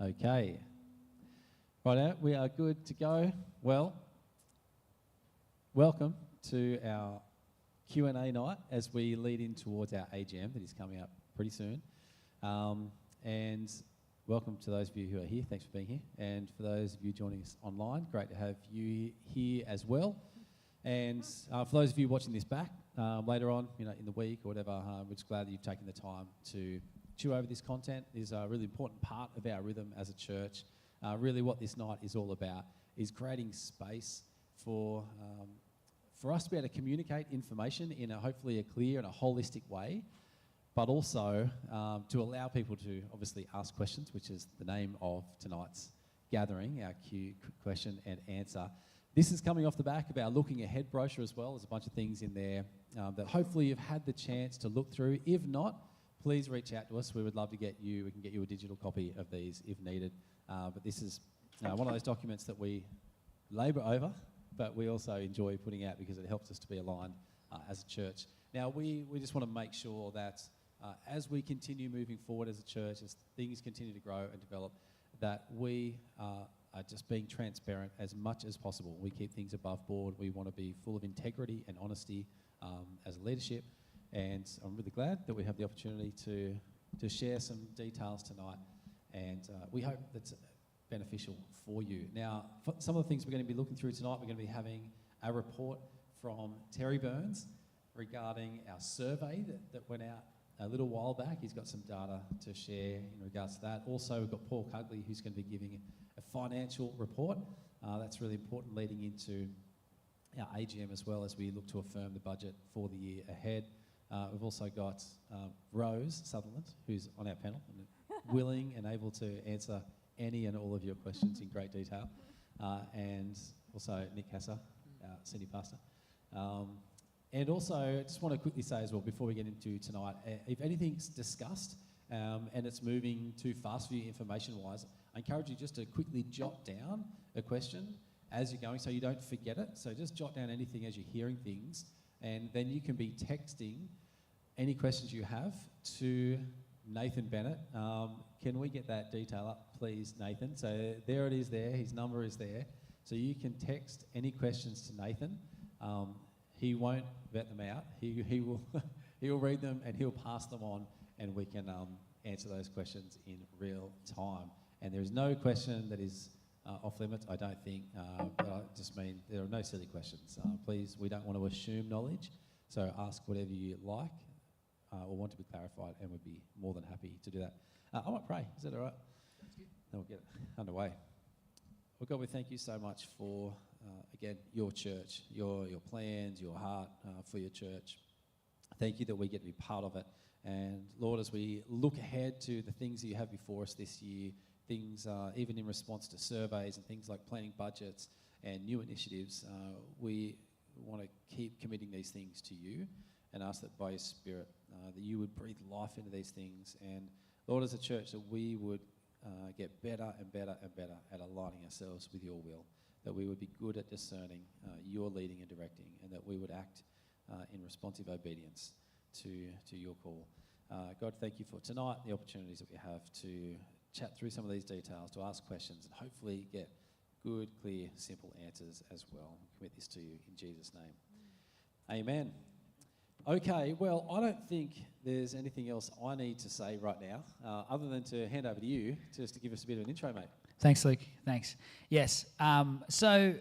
Okay. Right, we are good to go. Well, welcome to our Q&A night as we lead in towards our AGM that is coming up pretty soon. And welcome to those of you who are here. Thanks for being here. And for those of you joining us online, great to have you here as well. And for those of you watching this back later on, in the week or whatever, we're just glad that you've taken the time to chew over this content. It is a really important part of our rhythm as a church. Really what this night is all about is creating space for us to be able to communicate information in hopefully a clear and a holistic way, but also to allow people to obviously ask questions, which is the name of tonight's gathering, our Q question and answer. This is coming off the back of our Looking Ahead brochure as well. There's a bunch of things in there that hopefully you've had the chance to look through. If not, please reach out to us. We would love to we can get you a digital copy of these if needed. But this is one of those documents that we labour over, but we also enjoy putting out because it helps us to be aligned as a church. Now, we just want to make sure that as we continue moving forward as a church, as things continue to grow and develop, that we are just being transparent as much as possible. We keep things above board. We want to be full of integrity and honesty as a leadership. And I'm really glad that we have the opportunity to share some details tonight. And we hope that's beneficial for you. Now, for some of the things we're going to be looking through tonight, we're going to be having a report from Terry Burns regarding our survey that went out a little while back. He's got some data to share in regards to that. Also, we've got Paul Cugley, who's going to be giving a financial report. That's really important leading into our AGM as well as we look to affirm the budget for the year ahead. We've also got Rose Sutherland, who's on our panel, and willing and able to answer any and all of your questions in great detail. And also Nick Hasser, our senior pastor. And also, I just want to quickly say as well, before we get into tonight, if anything's discussed and it's moving too fast for you information-wise, I encourage you just to quickly jot down a question as you're going so you don't forget it. So just jot down anything as you're hearing things, and then you can be texting any questions you have to Nathan Bennett. Can we get that detail up, please, Nathan? So there it is there. His number is there. So you can text any questions to Nathan. He won't vet them out. He will he will read them and he'll pass them on, and we can answer those questions in real time. And there is no question that is off limits, I don't think. But I just mean there are no silly questions. Please, we don't want to assume knowledge. So ask whatever you like or want to be clarified, and we'd be more than happy to do that. I might pray. Is that all right? That's good. Then we'll get it underway. Well, God, we thank you so much for, again, your church, your plans, your heart for your church. Thank you that we get to be part of it. And Lord, as we look ahead to the things that you have before us this year, things even in response to surveys and things like planning budgets and new initiatives, we want to keep committing these things to you and ask that by your Spirit that you would breathe life into these things. And Lord, as a church, that we would get better and better and better at aligning ourselves with your will, that we would be good at discerning your leading and directing, and that we would act in responsive obedience to your call. God, thank you for tonight, the opportunities that we have to chat through some of these details, to ask questions, and hopefully get good, clear, simple answers as well. We commit this to you in Jesus' name. Amen. Okay, well, I don't think there's anything else I need to say right now, other than to hand over to you just to give us a bit of an intro, mate. Thanks, Luke. Thanks. Yes, so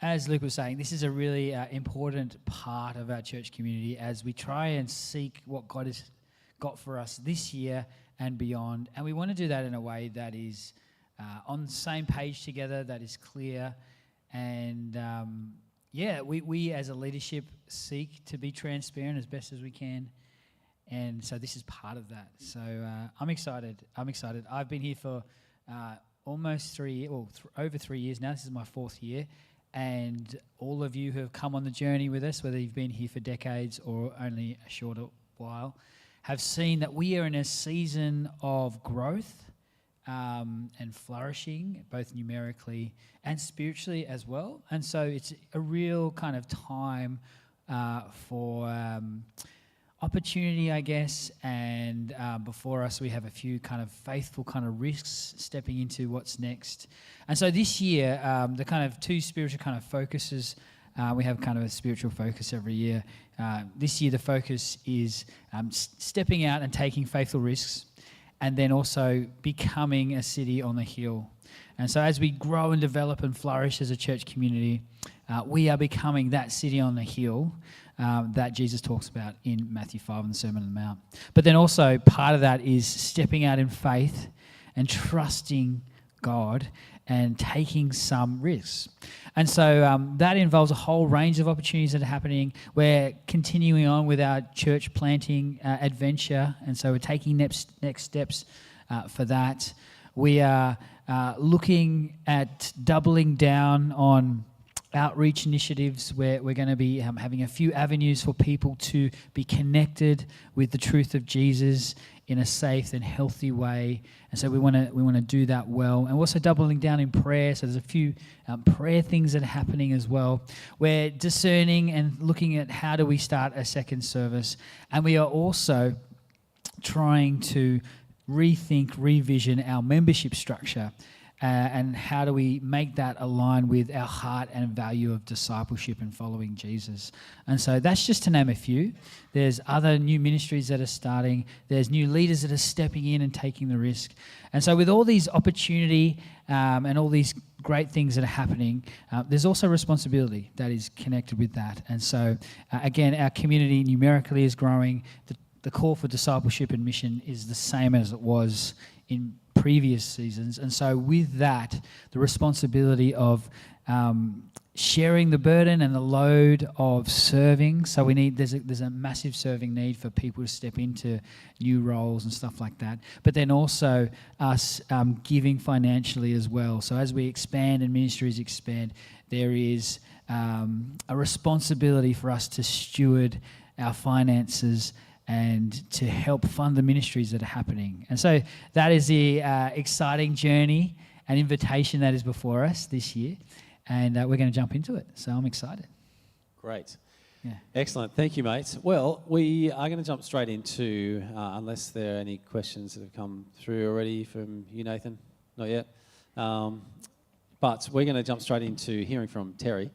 as Luke was saying, this is a really important part of our church community as we try and seek what God has got for us this year and beyond. And we want to do that in a way that is on the same page together, that is clear. And we as a leadership seek to be transparent as best as we can. And so this is part of that. So I'm excited. I've been here for almost 3 years, over 3 years now. This is my 4th year. And all of you who have come on the journey with us, whether you've been here for decades or only a shorter while, have seen that we are in a season of growth and flourishing, both numerically and spiritually as well. And so it's a real kind of time for opportunity, I guess, and before us we have a few kind of faithful kind of risks stepping into what's next. And so this year, the kind of two spiritual kind of focuses, we have kind of a spiritual focus every year. This year the focus is stepping out and taking faithful risks, and then also becoming a city on the hill. And so as we grow and develop and flourish as a church community, we are becoming that city on the hill that Jesus talks about in Matthew 5 in the Sermon on the Mount. But then also part of that is stepping out in faith and trusting God and taking some risks. And so that involves a whole range of opportunities that are happening. We're continuing on with our church planting adventure, and so we're taking next steps for that. We are looking at doubling down on outreach initiatives where we're going to be having a few avenues for people to be connected with the truth of Jesus in a safe and healthy way. And so we want to do that well. And also doubling down in prayer. So there's a few prayer things that are happening as well. We're discerning and looking at how do we start a second service. And we are also trying to rethink, revision our membership structure. And how do we make that align with our heart and value of discipleship and following Jesus? And so that's just to name a few. There's other new ministries that are starting. There's new leaders that are stepping in and taking the risk. And so with all these opportunity and all these great things that are happening, there's also responsibility that is connected with that. And so, again, our community numerically is growing. The call for discipleship and mission is the same as it was in previous seasons. And so with that, the responsibility of sharing the burden and the load of serving. So there's a massive serving need for people to step into new roles and stuff like that. But then also us giving financially as well. So as we expand and ministries expand, there is a responsibility for us to steward our finances and to help fund the ministries that are happening. And so that is the exciting journey and invitation that is before us this year. And we're going to jump into it. So I'm excited. Great. Yeah. Excellent. Thank you, mate. Well, we are going to jump straight into, unless there are any questions that have come through already from you, Nathan. Not yet. But we're going to jump straight into hearing from Terry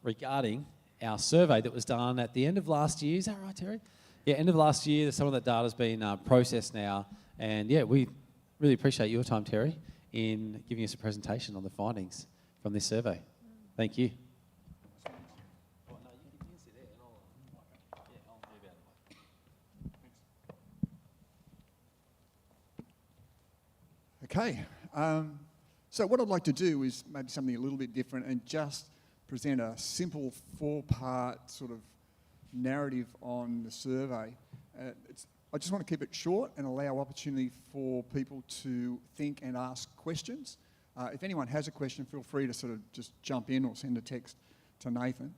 regarding our survey that was done at the end of last year. Is that right, Terry? Yeah, end of last year. Some of that data's been processed now. And yeah, we really appreciate your time, Terry, in giving us a presentation on the findings from this survey. Thank you. Okay, so what I'd like to do is maybe something a little bit different and just present a simple 4-part sort of narrative on the survey. I just want to keep it short and allow opportunity for people to think and ask questions. If anyone has a question, feel free to sort of just jump in or send a text to Nathan.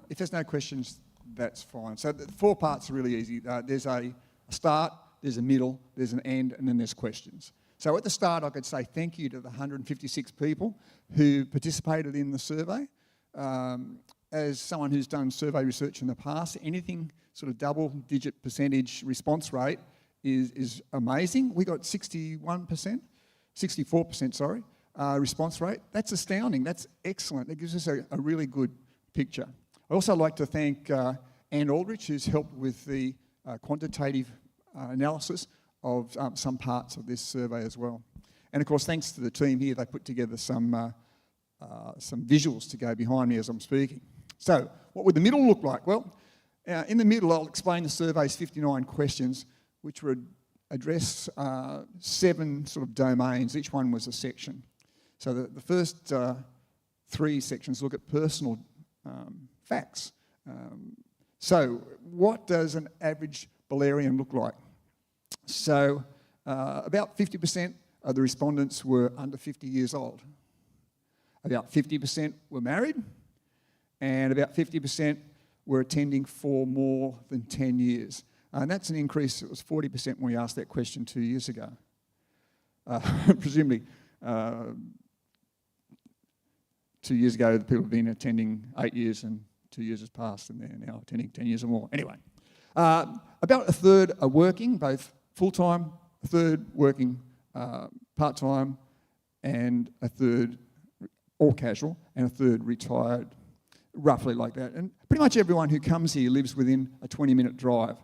If there's no questions, that's fine. So the 4 parts are really easy. There's a start, there's a middle, there's an end, and then there's questions. So at the start, I could say thank you to the 156 people who participated in the survey. As someone who's done survey research in the past, anything sort of double-digit percentage response rate is amazing. We got 64%, response rate. That's astounding. That's excellent. It gives us a really good picture. I also like to thank Anne Aldrich, who's helped with the quantitative analysis of some parts of this survey as well. And of course, thanks to the team here, they put together some visuals to go behind me as I'm speaking. So, what would the middle look like? Well, in the middle, I'll explain the survey's 59 questions, which would address 7 sort of domains. Each one was a section. So the first 3 sections look at personal facts. So, what does an average Belarian look like? So, about 50% of the respondents were under 50 years old. About 50% were married, and about 50% were attending for more than 10 years. And that's an increase. It was 40% when we asked that question 2 years ago. Presumably, 2 years ago, the people have been attending 8 years, and 2 years has passed, and they're now attending 10 years or more. Anyway, About a third are working, both full-time, a third working part-time, and a third all casual, and a third retired, roughly like that. And pretty much everyone who comes here lives within a 20-minute drive.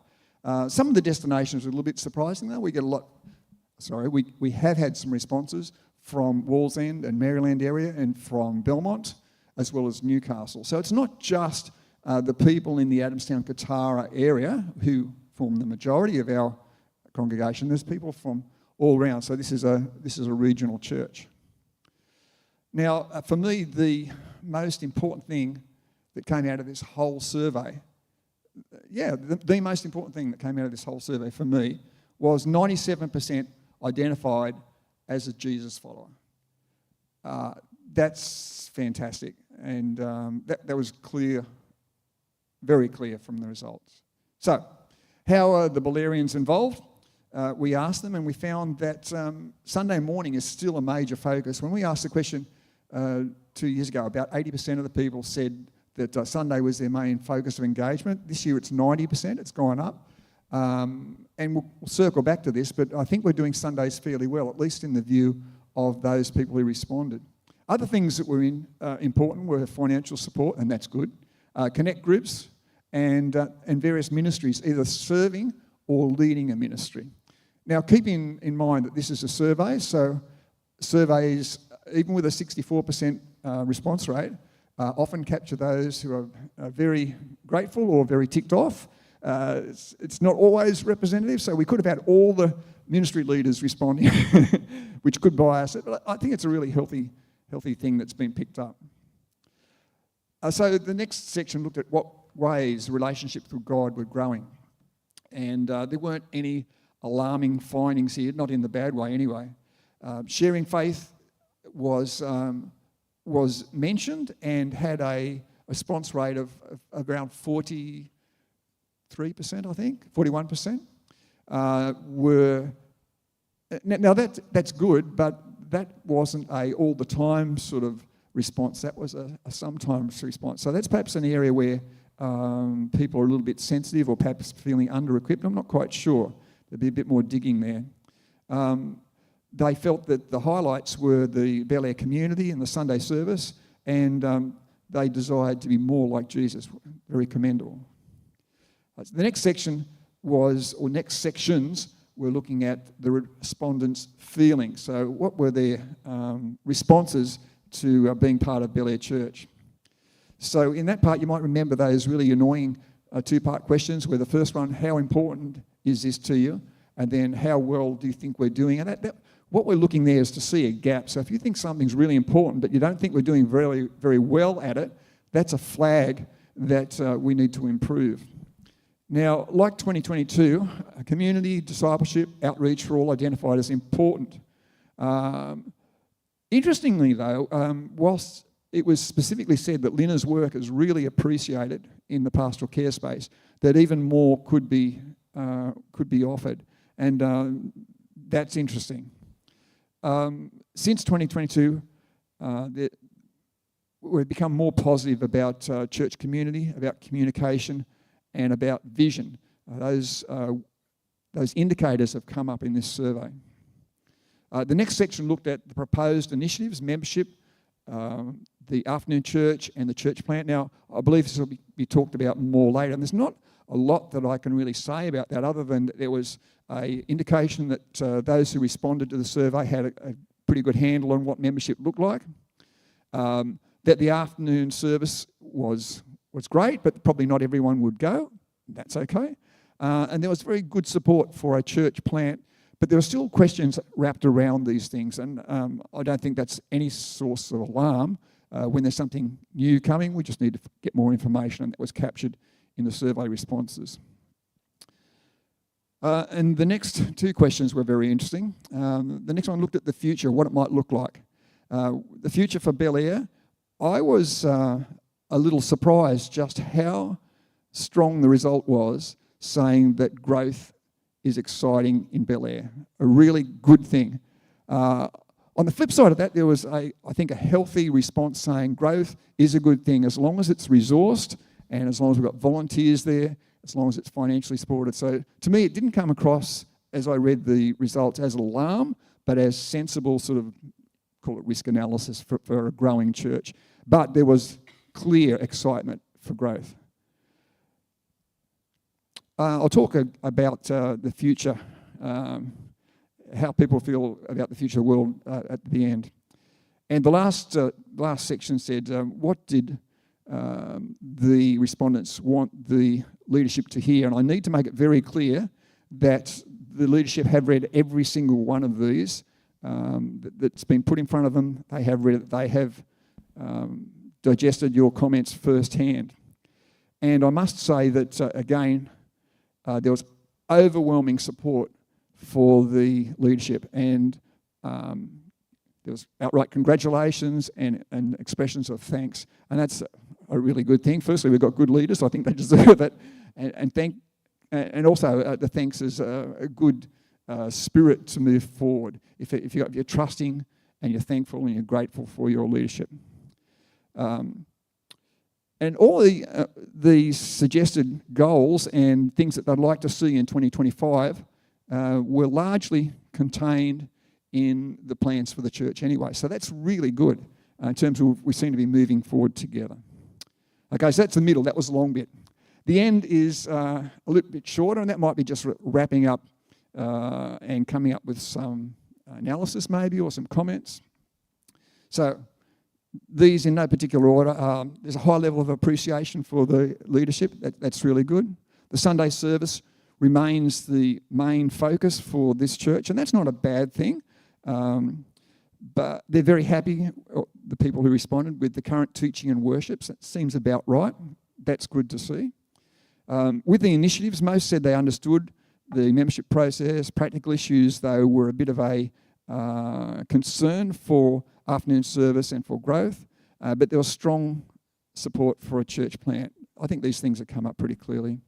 Some of the destinations are a little bit surprising though. We have had some responses from Wallsend and Maryland area and from Belmont, as well as Newcastle. So it's not just the people in the Adamstown, Katara area who form the majority of our congregation. There's people from all around. So this is a regional church. Now, for me, the most important thing that came out of this whole survey, the most important thing that came out of this whole survey for me was 97% identified as a Jesus follower. That's fantastic, and that was clear, very clear from the results. So, how are the Belarians involved? We asked them, and we found that Sunday morning is still a major focus. When we asked the question 2 years ago, about 80% of the people said that Sunday was their main focus of engagement. This year it's 90%, it's gone up. And we'll circle back to this, but I think we're doing Sundays fairly well, at least in the view of those people who responded. Other things that were important were financial support, and that's good, connect groups, and various ministries, either serving or leading a ministry. Now, keeping in mind that this is a survey, so surveys, even with a 64% response rate, often capture those who are very grateful or very ticked off. It's not always representative, so we could have had all the ministry leaders responding, which could bias it, but I think it's a really healthy thing that's been picked up. So the next section looked at what ways relationships with God were growing. And there weren't any alarming findings here, not in the bad way anyway. Sharing faith was mentioned and had a response rate of around 43%, I think, 41%. Now that's good, but that wasn't a all the time sort of response. That was a sometimes response. So that's perhaps an area where people are a little bit sensitive or perhaps feeling under-equipped. I'm not quite sure. There'd be a bit more digging there. They felt that the highlights were the Belair community and the Sunday service, and they desired to be more like Jesus. Very commendable. The next section next sections were looking at the respondents' feelings. So what were their responses to being part of Belair Church? So in that part, you might remember those really annoying two-part questions, where the first one, how important is this to you? And then, how well do you think we're doing? And what we're looking there is to see a gap. So if you think something's really important, but you don't think we're doing very, very well at it, that's a flag that we need to improve. Now, like 2022, community, discipleship, outreach are all identified as important. Interestingly, though, whilst it was specifically said that Lina's work is really appreciated in the pastoral care space, that even more could be offered, and that's interesting. Since 2022, we've become more positive about church community, about communication, and about vision. Those indicators have come up in this survey. The next section looked at the proposed initiatives, membership, the afternoon church, and the church plant. Now, I believe this will be talked about more later, and there's not a lot that I can really say about that, other than that there was an indication that those who responded to the survey had a pretty good handle on what membership looked like, that the afternoon service was great, but probably not everyone would go. That's okay. And there was very good support for a church plant, but there are still questions wrapped around these things, and I don't think that's any source of alarm. When there's something new coming, we just need to get more information, and that was captured in the survey responses. And the next two questions were very interesting. The next one looked at the future, what it might look like. The future for Belair, I was a little surprised just how strong the result was, saying that growth is exciting in Belair, a really good thing. On the flip side of that, there was, I think, a healthy response saying growth is a good thing as long as it's resourced and as long as we've got volunteers there as long as it's financially supported. So to me, it didn't come across, as I read the results, as alarm, but as sensible sort of, call it risk analysis for a growing church. But there was clear excitement for growth. I'll talk about the future, how people feel about the future of the world at the end. And the last section said, what did the respondents want the leadership to hear? And I need to make it very clear that the leadership have read every single one of these that's been put in front of them. They have read it. They have digested your comments firsthand. And I must say that, again, there was overwhelming support for the leadership, and there was outright congratulations and expressions of thanks, and that's a really good thing. Firstly, we've got good leaders, so I think they deserve it, and also the thanks is a good spirit to move forward. If you're trusting and you're thankful and you're grateful for your leadership. And all the suggested goals and things that they'd like to see in 2025 were largely contained in the plans for the church anyway. So that's really good in terms of we seem to be moving forward together. Okay, so that's the middle. That was the long bit. The end is a little bit shorter, and that might be just wrapping up and coming up with some analysis maybe or some comments. So these in no particular order. There's a high level of appreciation for the leadership. That's really good. The Sunday service remains the main focus for this church, and that's not a bad thing. But they're very happy, the people who responded, with the current teaching and worships. That seems about right. That's good to see. With the initiatives, most said they understood the membership process. Practical issues, though, were a bit of a concern for afternoon service and for growth, but there was strong support for a church plant. I think these things have come up pretty clearly.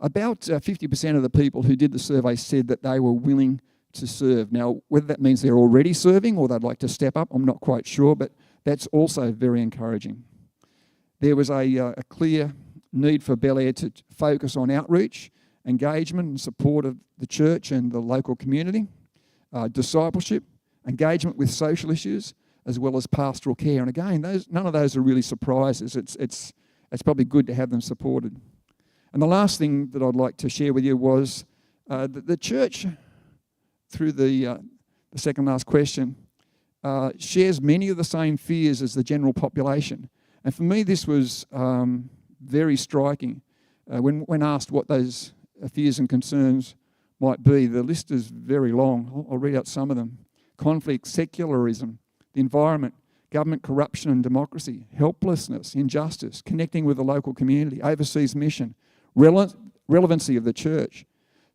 About 50% of the people who did the survey said that they were willing to serve. Now, whether that means they're already serving or they'd like to step up, I'm not quite sure, but that's also very encouraging. There was a clear need for Belair to focus on outreach, engagement and support of the church and the local community, discipleship, engagement with social issues, as well as pastoral care. And again, none of those are really surprises. It's probably good to have them supported. And the last thing that I'd like to share with you was the church, through the second last question, shares many of the same fears as the general population. And for me, this was very striking. When asked what those fears and concerns might be, the list is very long. I'll read out some of them. Conflict, secularism, the environment, government corruption and democracy, helplessness, injustice, connecting with the local community, overseas mission, relevancy of the church,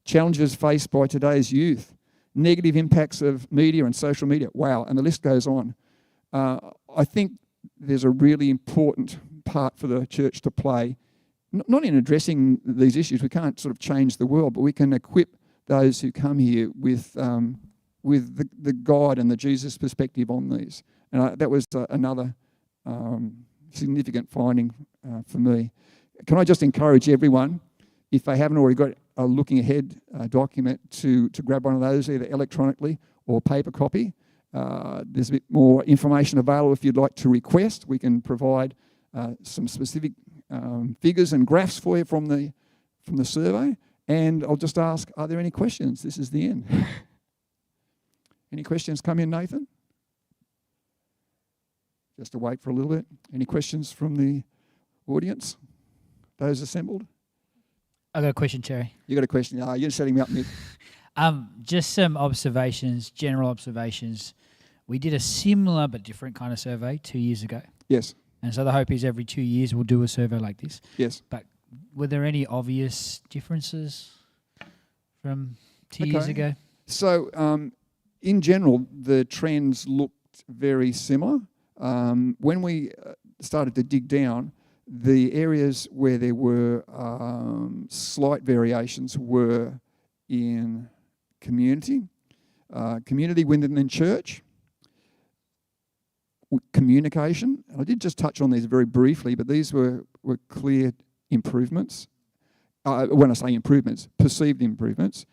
challenges faced by today's youth, negative impacts of media and social media. Wow, and the list goes on. I think there's a really important part for the church to play, not in addressing these issues. We can't sort of change the world, but we can equip those who come here with the God and the Jesus perspective on these. And that was another significant finding for me. Can I just encourage everyone, if they haven't already got a looking ahead document, to grab one of those, either electronically or paper copy. There's a bit more information available if you'd like to request. We can provide some specific figures and graphs for you from the survey. And I'll just ask, are there any questions? This is the end. Any questions come in, Nathan? Just to wait for a little bit. Any questions from the audience? Those assembled? I got a question, Terry. You got a question? You're setting me up, Nick. Just some observations, general observations. We did a similar but different kind of survey 2 years ago. Yes. And so the hope is every 2 years we'll do a survey like this. Yes. But were there any obvious differences from 2 years ago? So in general, the trends looked very similar. When we started to dig down, the areas where there were slight variations were in community within the church, communication. And I did just touch on these very briefly, but these were clear improvements. When I say improvements, perceived improvements.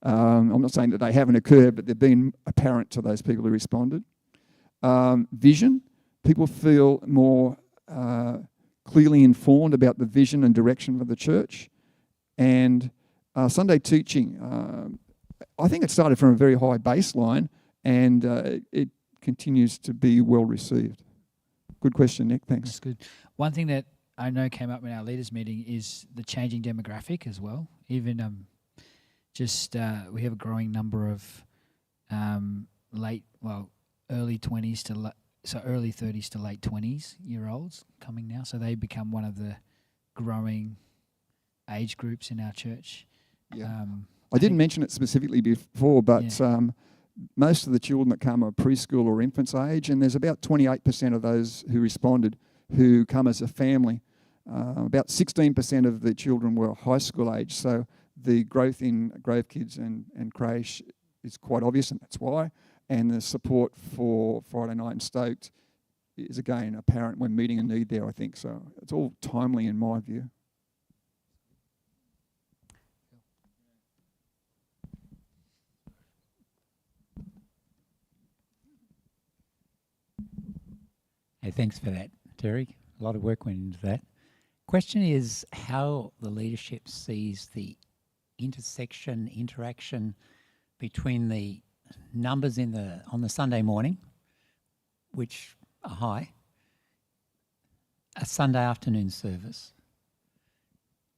I'm not saying that they haven't occurred, but they've been apparent to those people who responded. Vision. People feel more clearly informed about the vision and direction of the church. And Sunday teaching. I think it started from a very high baseline, and it continues to be well received. Good question, Nick. Thanks. That's good. One thing that I know came up in our leaders meeting is the changing demographic as well. Even we have a growing number of early 20s to early 30s to late 20s year olds coming now. So they become one of the growing age groups in our church. Yeah. I didn't mention it specifically before, but most of the children that come are preschool or infants age, and there's about 28% of those who responded who come as a family. About 16% of the children were high school age, so the growth in Grove Kids and Creche is quite obvious, and that's why. And the support for Friday Night and Stoked is, again, apparent when meeting a need there, I think. So it's all timely in my view. Hey, thanks for that, Terry. A lot of work went into that. Question is how the leadership sees the interaction between the numbers on the Sunday morning, which are high, a Sunday afternoon service,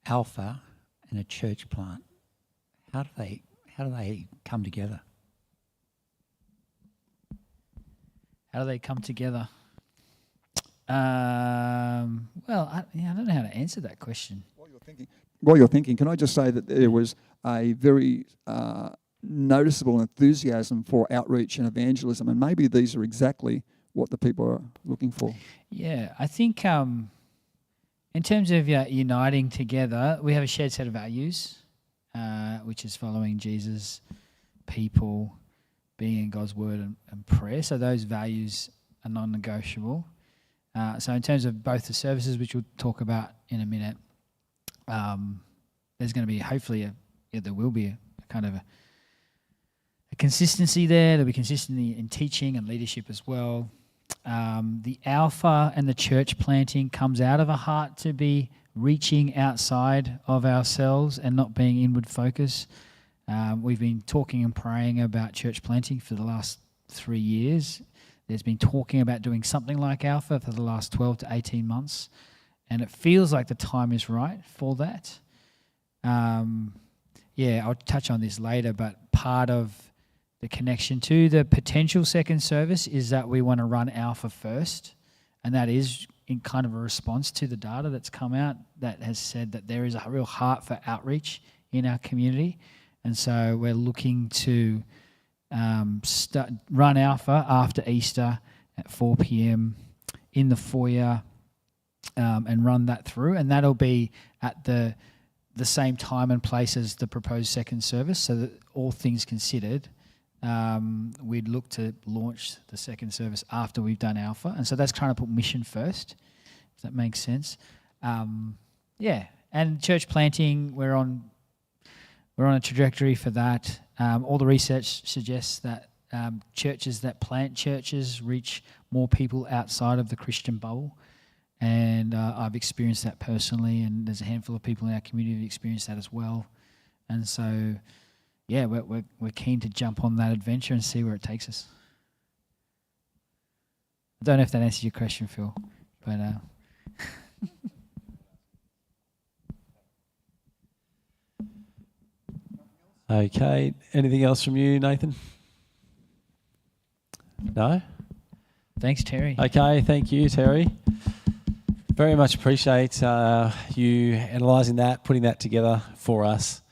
Alpha, and a church plant. How do they come together? How do they come together? I don't know how to answer that question. While you're thinking, can I just say that there was a very noticeable enthusiasm for outreach and evangelism, and maybe these are exactly what the people are looking for. Yeah, I think in terms of uniting together, we have a shared set of values, which is following Jesus, people, being in God's word and prayer. So those values are non-negotiable. So in terms of both the services, which we'll talk about in a minute, there's going to be there will be a kind of a consistency there. There'll be consistency in teaching and leadership as well. The Alpha and the church planting comes out of a heart to be reaching outside of ourselves and not being inward focused. We've been talking and praying about church planting for the last 3 years. There's been talking about doing something like Alpha for the last 12 to 18 months, and it feels like the time is right for that. I'll touch on this later, but part of the connection to the potential second service is that we want to run Alpha first, and that is in kind of a response to the data that's come out that has said that there is a real heart for outreach in our community, and so we're looking to run Alpha after Easter at 4 p.m. in the foyer and run that through, and that'll be at the same time and place as the proposed second service, so that all things considered, we'd look to launch the second service after we've done Alpha, and so that's trying to put mission first, if that makes sense. And church planting, we're on a trajectory for that. All the research suggests that churches that plant churches reach more people outside of the Christian bubble, and I've experienced that personally, and there's a handful of people in our community who've experienced that as well. And so, we're keen to jump on that adventure and see where it takes us. I don't know if that answers your question, Phil, but... Okay. Anything else from you, Nathan? No? Thanks, Terry. Okay. Thank you, Terry. Very much appreciate you analysing that, putting that together for us.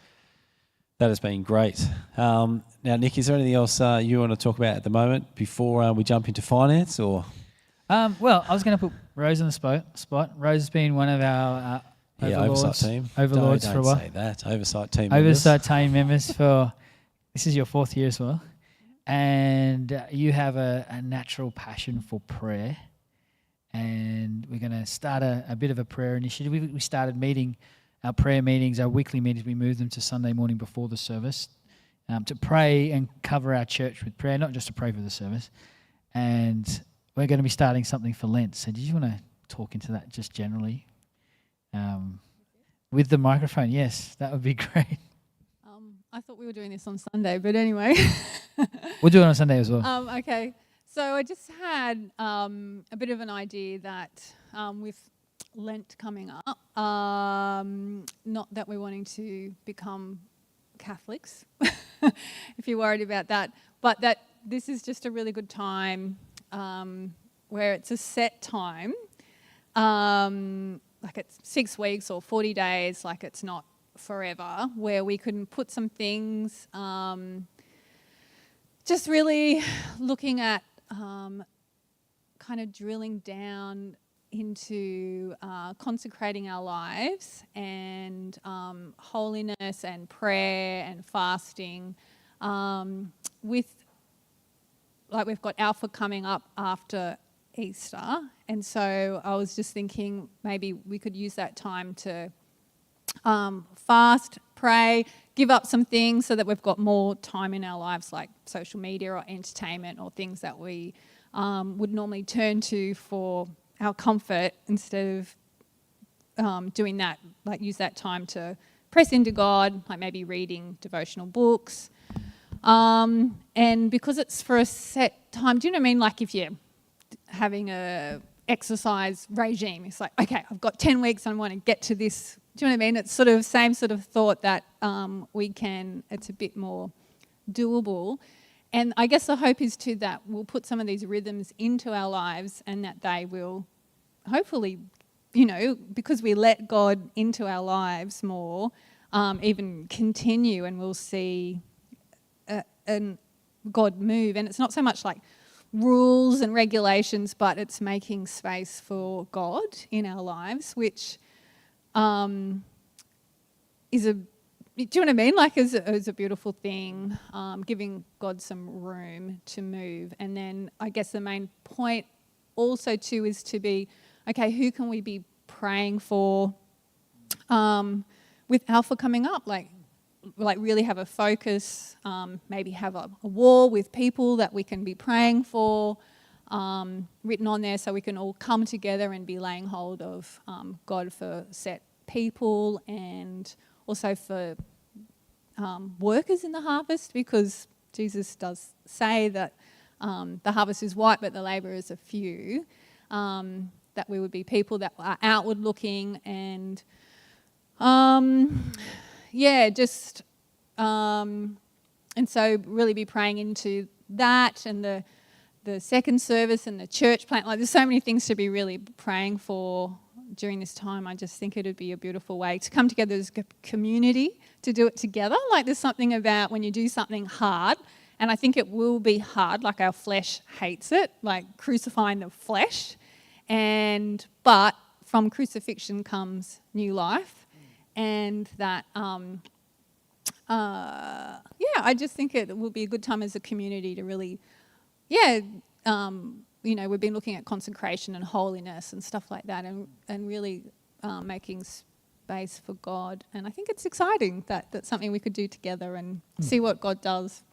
That has been great. Now, Nick, is there anything else you want to talk about at the moment before we jump into finance? Or I was going to put Rose on the spot. Rose has been one of our oversight team. Overlords for a while. Don't say that. Oversight team members for, this is your 4th year as well. And you have a natural passion for prayer. and we're going to start a bit of a prayer initiative. We started meeting our prayer meetings, our weekly meetings. We moved them to Sunday morning before the service to pray and cover our church with prayer, not just to pray for the service. And we're going to be starting something for Lent. So did you want to talk into that just generally? With the microphone, yes, that would be great. I thought we were doing this on Sunday, but anyway. We'll do it on Sunday as well. Okay. So I just had a bit of an idea that with Lent coming up, not that we're wanting to become Catholics, if you're worried about that, but that this is just a really good time where it's a set time, like it's 6 weeks or 40 days, like it's not forever, where we can put some things, just really looking at kind of drilling down into consecrating our lives and holiness and prayer and fasting with, like we've got Alpha coming up after Easter, and so I was just thinking maybe we could use that time to fast, pray, give up some things so that we've got more time in our lives, like social media or entertainment or things that we would normally turn to for our comfort, instead of doing that, like use that time to press into God, like maybe reading devotional books. And because it's for a set time, do you know what I mean? Like if you're having a exercise regime, it's like, okay, I've got 10 weeks and I want to get to this. Do you know what I mean? It's sort of same sort of thought that it's a bit more doable. And I guess the hope is too that we'll put some of these rhythms into our lives and that they will hopefully, because we let God into our lives more, even continue, and we'll see and God move. And it's not so much like rules and regulations, but it's making space for God in our lives, which is a, do you know what I mean? Like is a beautiful thing, giving God some room to move. And then I guess the main point also too is to be, okay, who can we be praying for with Alpha coming up? Like really have a focus, maybe have a wall with people that we can be praying for, written on there so we can all come together and be laying hold of God for set people, and also for workers in the harvest, because Jesus does say that the harvest is white but the labourers are few, that we would be people that are outward looking and and so really be praying into that, and the second service and the church plant. Like there's so many things to be really praying for during this time. I just think it would be a beautiful way to come together as a community, to do it together. Like there's something about when you do something hard, and I think it will be hard, like our flesh hates it, like crucifying the flesh, but from crucifixion comes new life, and that I just think it will be a good time as a community to really, we've been looking at consecration and holiness and stuff like that, and really making space for God. And I think it's exciting that that's something we could do together and see what God does.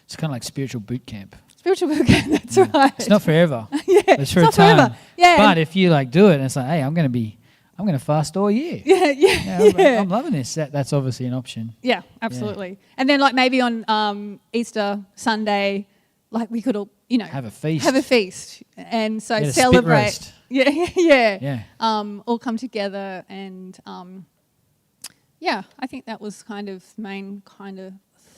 It's kind of like spiritual boot camp. Spiritual boot camp, that's right. It's not forever. It's for not a time. forever. Yeah. But if you do it, and it's like, hey, I'm going to fast all year. I'm loving this. That's obviously an option. Yeah, absolutely. Yeah. And then maybe on Easter Sunday, we could all, have a feast. And so a celebrate. Spit roast. Yeah. All come together and I think that was kind of main kind of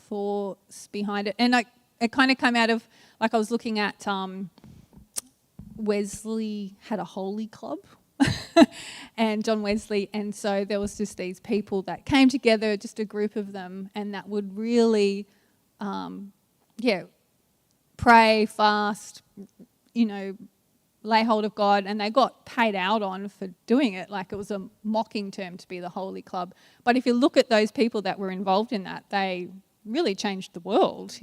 thoughts behind it. And it kind of came out of, I was looking at Wesley had a holy club. And John Wesley, and so there was just these people that came together, just a group of them, and that would really pray, fast, lay hold of God, and they got paid out on for doing it. Like it was a mocking term to be the holy club. But if you look at those people that were involved in that, they really changed the world,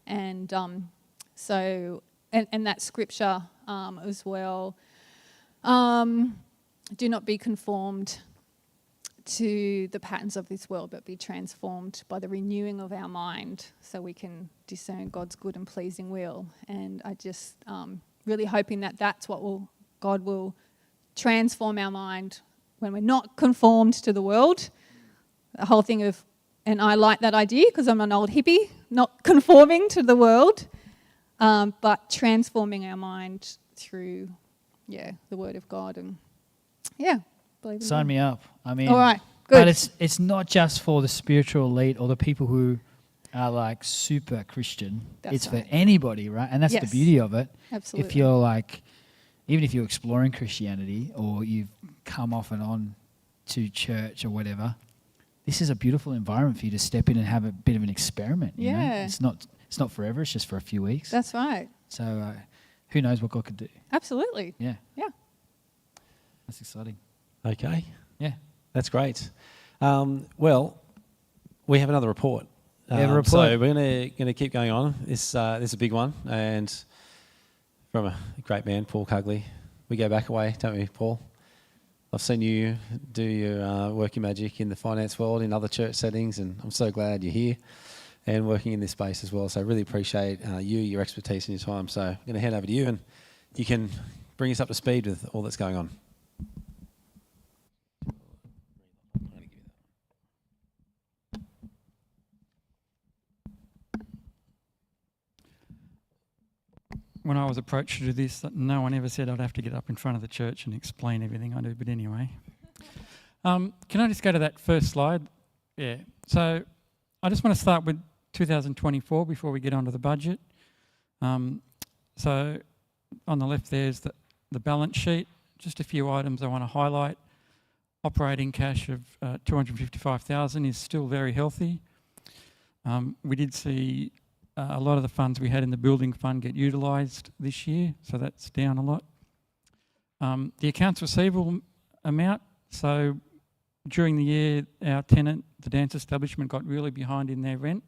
And so and that scripture as well. Do not be conformed to the patterns of this world, but be transformed by the renewing of our mind so we can discern God's good and pleasing will. And I just really hoping that that's what God will transform our mind when we're not conformed to the world. The whole thing of, and I like that idea because I'm an old hippie, not conforming to the world, but transforming our mind through, the Word of God. And believe in Sign God. me up. I mean, All right, good. but it's not just for the spiritual elite or the people who are like super Christian. That's it's right. for anybody, right? And that's the Yes. beauty of it. Absolutely. If you're like, even if you're exploring Christianity or you've come off and on to church or whatever, this is a beautiful environment for you to step in and have a bit of an experiment. You know? Yeah. It's not forever. It's just for a few weeks. That's right. So who knows what God could do? Absolutely. Yeah. Yeah. That's exciting. Okay. Yeah. That's great. Well, we have another report. We have a report. So we're gonna keep going on. This is a big one, and from a great man, Paul Cugley. We go back away, don't we, Paul? I've seen you do your working magic in the finance world, in other church settings, and I'm so glad you're here and working in this space as well. So I really appreciate your expertise and your time. So I'm going to hand over to you, and you can bring us up to speed with all that's going on. When I was approached to do this, no one ever said I'd have to get up in front of the church and explain everything I do, but anyway. Can I just go to that first slide? Yeah. So I just want to start with 2024 before we get onto the budget. So on the left there's the balance sheet. Just a few items I want to highlight. Operating cash of 255,000 is still very healthy. We did see a lot of the funds we had in the building fund get utilised this year, so that's down a lot. The accounts receivable amount, so during the year our tenant, the dance establishment, got really behind in their rent,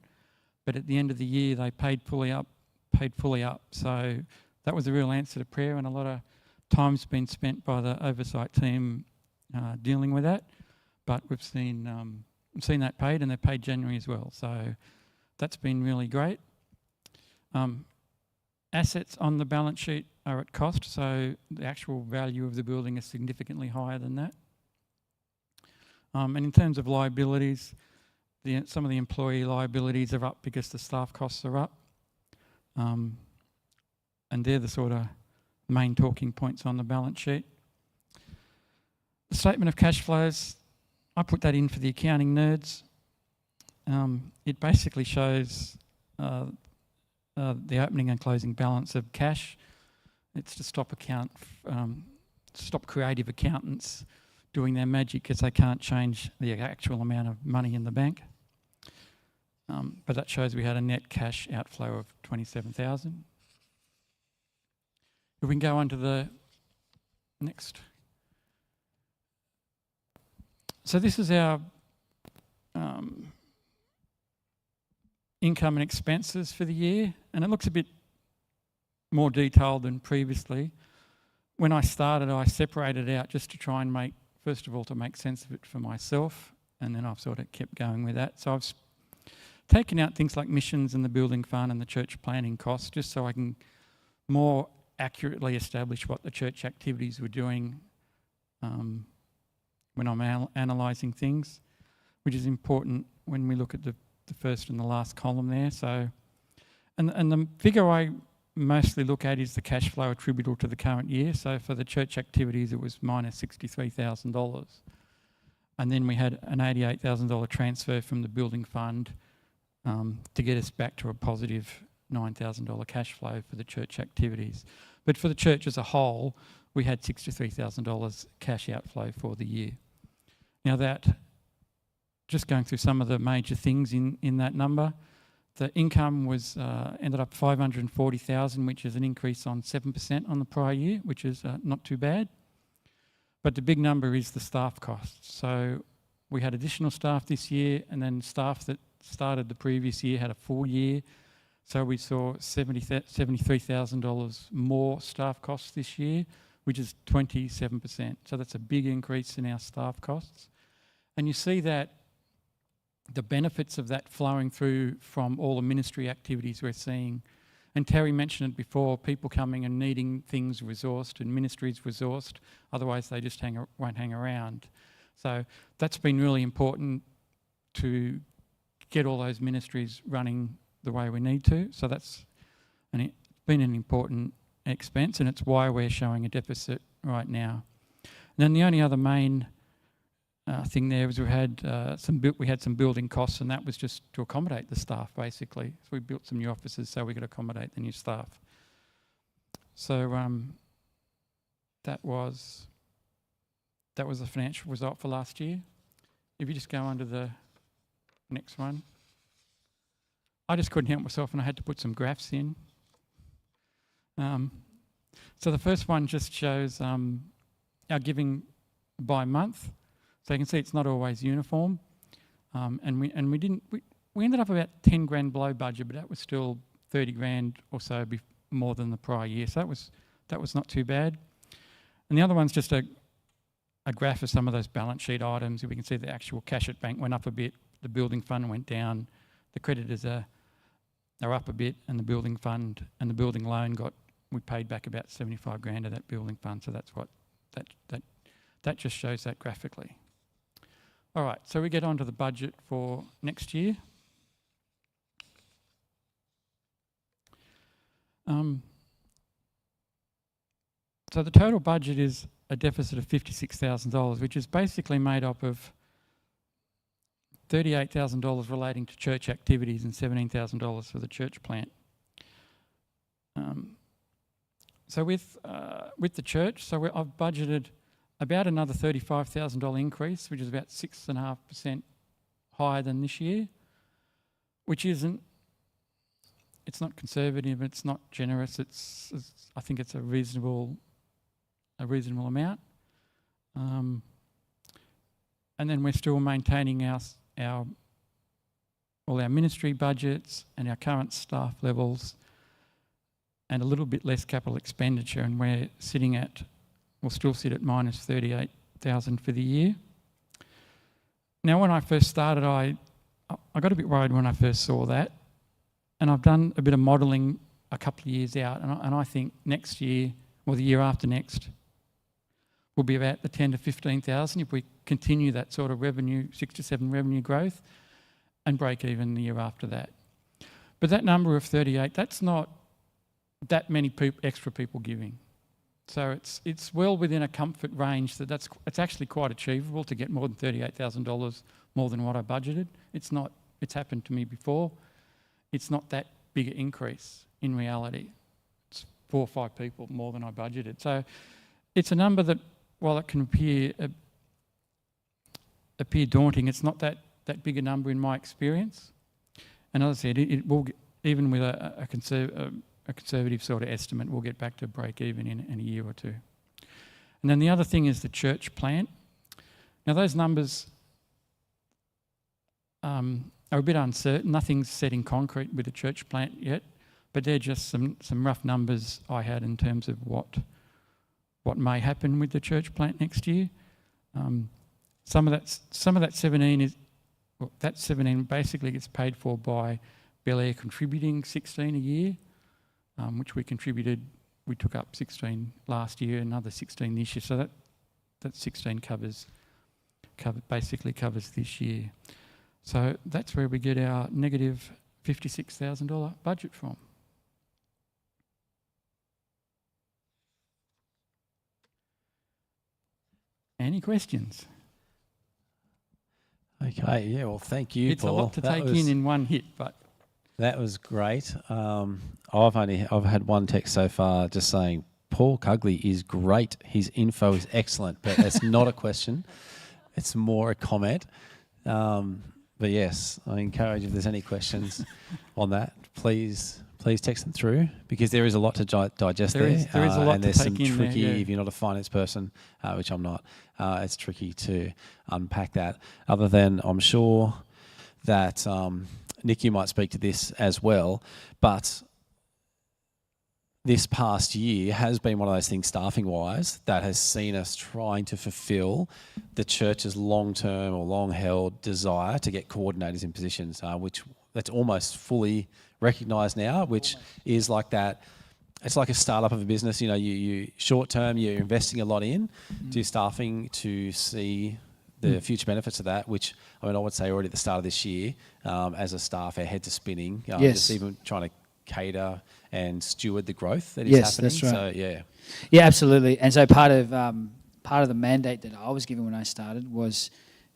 but at the end of the year they paid fully up. So that was a real answer to prayer, and a lot of time's been spent by the oversight team dealing with that. But we've seen that paid, and they're paid January as well, so that's been really great. Assets on the balance sheet are at cost, so the actual value of the building is significantly higher than that. And in terms of liabilities, some of the employee liabilities are up because the staff costs are up. And they're the sort of main talking points on the balance sheet. The statement of cash flows, I put that in for the accounting nerds. It basically shows the opening and closing balance of cash. It's to stop creative accountants doing their magic because they can't change the actual amount of money in the bank. But that shows we had a net cash outflow of 27,000. If we can go on to the next. So this is our income and expenses for the year, and it looks a bit more detailed than previously. When I started, I separated out just to try and make sense of it for myself, and then I've sort of kept going with that. So I've taken out things like missions and the building fund and the church planning costs, just so I can more accurately establish what the church activities were doing when I'm analysing things, which is important when we look at the first and the last column there. So, and the figure I mostly look at is the cash flow attributable to the current year. So for the church activities, it was minus $63,000. And then we had an $88,000 transfer from the building fund to get us back to a positive $9,000 cash flow for the church activities. But for the church as a whole, we had $63,000 cash outflow for the year. Now that, just going through some of the major things in that number, the income was ended up $540,000, which is an increase on 7% on the prior year, which is not too bad. But the big number is the staff costs. So we had additional staff this year, and then staff that started the previous year had a full year. So we saw $73,000 more staff costs this year, which is 27%. So that's a big increase in our staff costs. And you see that the benefits of that flowing through from all the ministry activities we're seeing. And Terry mentioned it before, people coming and needing things resourced and ministries resourced, otherwise they just won't hang around. So that's been really important to get all those ministries running the way we need to. So that's been an important expense, and it's why we're showing a deficit right now. And then the only other main thing there was we had some building costs, and that was just to accommodate the staff basically. So we built some new offices so we could accommodate the new staff. So that was the financial result for last year. If you just go under the next one. I just couldn't help myself and I had to put some graphs in. So the first one just shows our giving by month. So you can see it's not always uniform. And we ended up about 10 grand below budget, but that was still 30 grand or so more than the prior year. So that was not too bad. And the other one's just a graph of some of those balance sheet items. We can see the actual cash at bank went up a bit, the building fund went down, the creditors are up a bit, and the building fund and the building loan we paid back about 75 grand of that building fund. So that's what that just shows that graphically. All right, so we get on to the budget for next year. So the total budget is a deficit of $56,000, which is basically made up of $38,000 relating to church activities and $17,000 for the church plant. So with the church, I've budgeted about another $35,000 increase, which is about 6.5% higher than this year, which it's not conservative, it's not generous, I think it's a reasonable amount. And then we're still maintaining all our ministry budgets and our current staff levels and a little bit less capital expenditure, and we'll still sit at minus 38,000 for the year. Now, when I first started, I got a bit worried when I first saw that, and I've done a bit of modelling a couple of years out, and I think next year, or the year after next, will be about the 10 to 15,000 if we continue that sort of revenue, 6 to 7 revenue growth, and break even the year after that. But that number of 38, that's not that many extra people giving. So it's well within a comfort range it's actually quite achievable to get more than $38,000 more than what I budgeted. It's happened to me before. It's not that big an increase in reality. It's 4 or 5 people more than I budgeted. So it's a number that, while it can appear daunting, it's not that big a number in my experience. And as I said, it will, even with a conservative sort of estimate, we'll get back to break even in a year or two. And then the other thing is the church plant. Now those numbers are a bit uncertain. Nothing's set in concrete with the church plant yet, but they're just some rough numbers I had in terms of what may happen with the church plant next year. Some of that 17 that 17 basically gets paid for by Belair contributing 16 a year, which we contributed. We took up 16 last year, another 16 this year. So that 16 basically covers this year. So that's where we get our negative $56,000 budget from. Any questions? Okay, yeah, well, thank you, it's Paul. It's a lot to take in one hit, but... That was great. I've had one text so far just saying, Paul Cugley is great. His info is excellent, but it's not a question. It's more a comment. But yes, I encourage if there's any questions on that, please text them through, because there is a lot to digest there. There is a lot and to there's take some in tricky, there, yeah. If you're not a finance person, which I'm not, it's tricky to unpack that. Other than I'm sure that Nick, you might speak to this as well, but this past year has been one of those things, staffing-wise, that has seen us trying to fulfil the church's long-term or long-held desire to get coordinators in positions, which that's almost fully recognised now, which is like that. It's like a startup of a business. You know, you short-term, you're investing a lot in to staffing to see the future benefits of that, which, I mean, I would say already at the start of this year, as a staff, our heads are spinning. Yes. Just even trying to cater and steward the growth that is Yes, happening. that's right. So, yeah. Yeah, absolutely. And so part of the mandate that I was given when I started was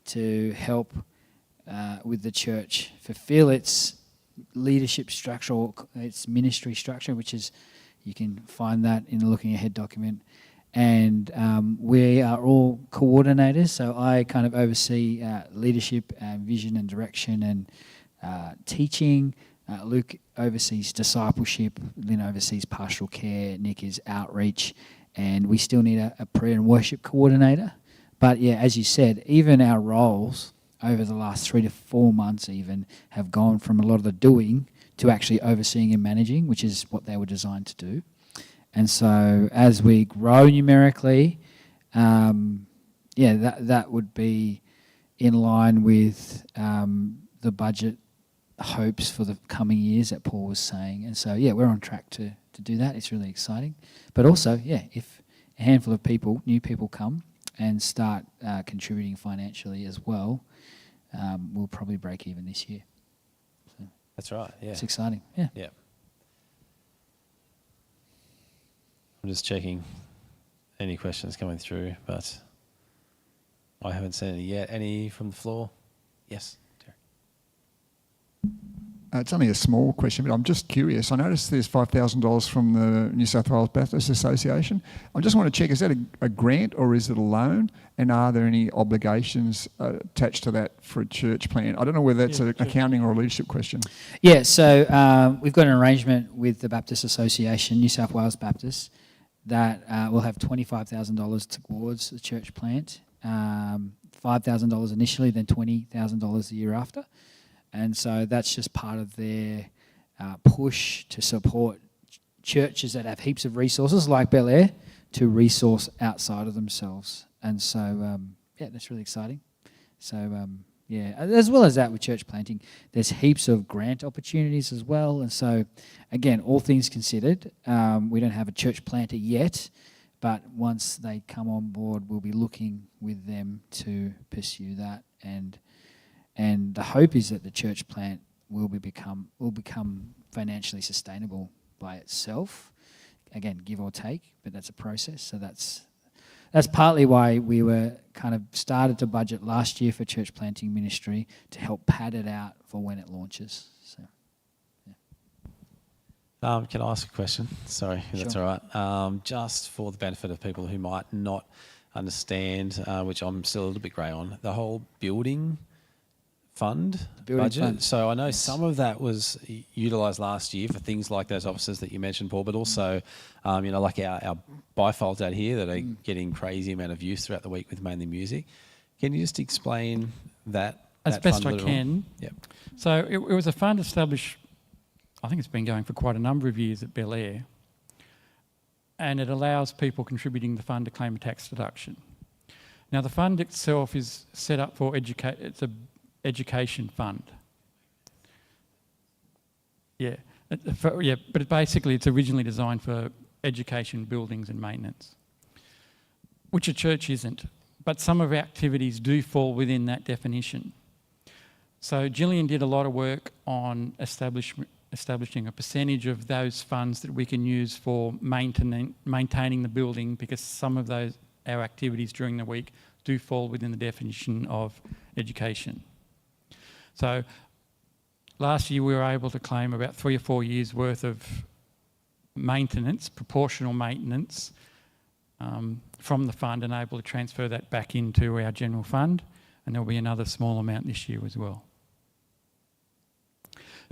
to help with the church fulfill its leadership structure, or its ministry structure, which is, you can find that in the Looking Ahead document. And we are all coordinators, so I kind of oversee leadership and vision and direction and teaching. Luke oversees discipleship, Lynn oversees pastoral care, Nick is outreach, and we still need a prayer and worship coordinator. But yeah, as you said, even our roles over the last 3 to 4 months even have gone from a lot of the doing to actually overseeing and managing, which is what they were designed to do. And so as we grow numerically, that would be in line with the budget hopes for the coming years that Paul was saying. And so, yeah, we're on track to do that. It's really exciting. But also, yeah, if a handful of people, new people come and start contributing financially as well, we'll probably break even this year. So That's right, yeah. it's exciting, yeah. Yeah. I'm just checking any questions coming through, but I haven't seen any yet. Any from the floor? Yes, Derek. It's only a small question, but I'm just curious. I noticed there's $5,000 from the New South Wales Baptist Association. I just want to check, is that a grant or is it a loan? And are there any obligations attached to that for a church plan? I don't know whether that's an accounting or a leadership question. Yeah, so we've got an arrangement with the Baptist Association, New South Wales Baptist, that will have $25,000 towards the church plant, $5,000 initially, then $20,000 the year after. And so that's just part of their push to support churches that have heaps of resources, like Belair, to resource outside of themselves. And so, that's really exciting. So, as well as that with church planting, there's heaps of grant opportunities as well. And so, again, all things considered, we don't have a church planter yet, but once they come on board, we'll be looking with them to pursue that. And the hope is that the church plant will become financially sustainable by itself. Again, give or take, but that's a process. So that's partly why we were kind of started to budget last year for church planting ministry to help pad it out for when it launches. So, yeah. Can I ask a question? Sorry, if that's all right. Just for the benefit of people who might not understand, which I'm still a little bit grey on, the whole building fund budget. Fund. So I know some of that was utilised last year for things like those offices that you mentioned, Paul, but also, like our bifolds out here that are getting crazy amount of use throughout the week with mainly music. Can you just explain that? As best I can. Yep. So it was a fund established, I think it's been going for quite a number of years at Belair, and it allows people contributing the fund to claim a tax deduction. Now the fund itself is set up for it's a education fund. But basically it's originally designed for education, buildings and maintenance, which a church isn't. But some of our activities do fall within that definition. So Gillian did a lot of work on establishing a percentage of those funds that we can use for maintaining the building, because some of our activities during the week do fall within the definition of education. So last year we were able to claim about 3 or 4 years worth of maintenance, proportional maintenance, from the fund, and able to transfer that back into our general fund, and there'll be another small amount this year as well.